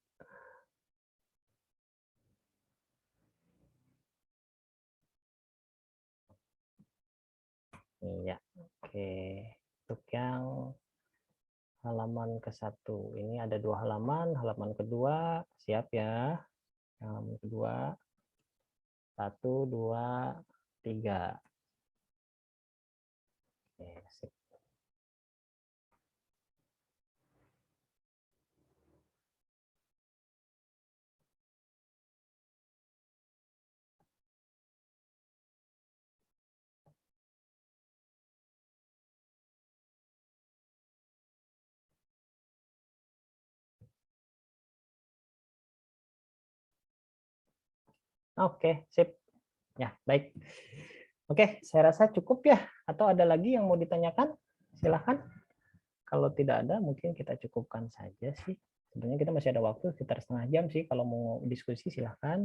Iya, oke. Untuk yang halaman ke-1, ini ada 2 halaman. Halaman kedua, siap ya. Halaman kedua, 1, 2, 3. Oke, sip. Oke, sip. Ya, baik. Oke, saya rasa cukup ya. Atau ada lagi yang mau ditanyakan? Silahkan. Kalau tidak ada, mungkin kita cukupkan saja sih. Sebenarnya kita masih ada waktu sekitar setengah jam sih. Kalau mau diskusi, silahkan.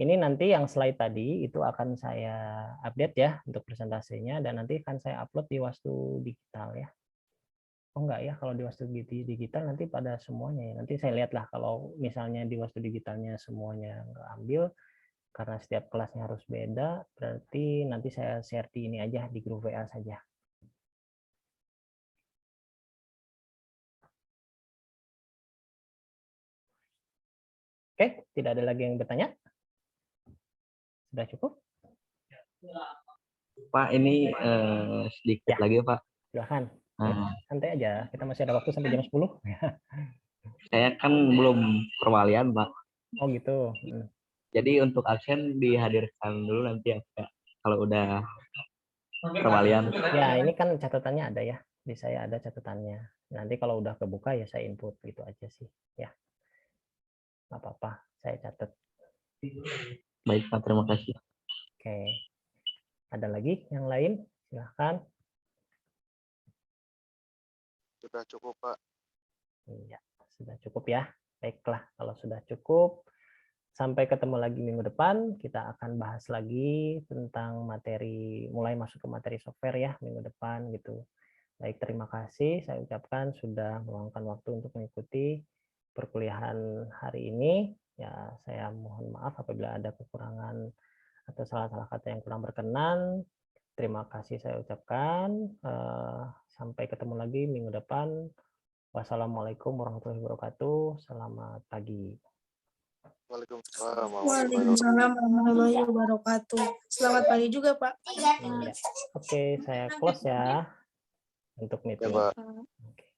Ini nanti yang slide tadi itu akan saya update ya untuk presentasinya, dan nanti akan saya upload di Wastu Digital ya. Oh enggak ya, kalau di Wastu Digital nanti pada semuanya ya. Nanti saya lihatlah kalau misalnya di Wastu Digitalnya semuanya nggak ambil, karena setiap kelasnya harus beda, berarti nanti saya share di ini aja, di grup WA saja. Oke, tidak ada lagi yang bertanya? Sudah cukup? Pak, ini sedikit Ya. lagi Pak. Silahkan. Santai aja, kita masih ada waktu sampai jam 10. Saya kan belum perwalian Pak. Oh gitu. Jadi untuk absen dihadirkan dulu nanti ya Pak, kalau udah perwalian. Ya, ini kan catatannya ada ya. Di saya ada catatannya. Nanti kalau udah kebuka ya saya input gitu aja sih. Ya. Nggak apa-apa, saya catat. Baik Pak, terima kasih. Oke. Ada lagi yang lain? Silahkan. Sudah cukup, Pak. Iya, sudah cukup ya. Baiklah, kalau sudah cukup, sampai ketemu lagi minggu depan. Kita akan bahas lagi tentang materi, mulai masuk ke materi software ya minggu depan gitu. Baik, terima kasih saya ucapkan sudah meluangkan waktu untuk mengikuti perkuliahan hari ini. Ya, saya mohon maaf apabila ada kekurangan atau salah-salah kata yang kurang berkenan. Terima kasih saya ucapkan. Sampai ketemu lagi minggu depan. Wassalamualaikum warahmatullahi wabarakatuh. Selamat pagi. Waalaikumsalam warahmatullahi wabarakatuh. Selamat pagi juga, Pak. Iya. Oke, saya close ya untuk meeting. Ya, Pak. Oke.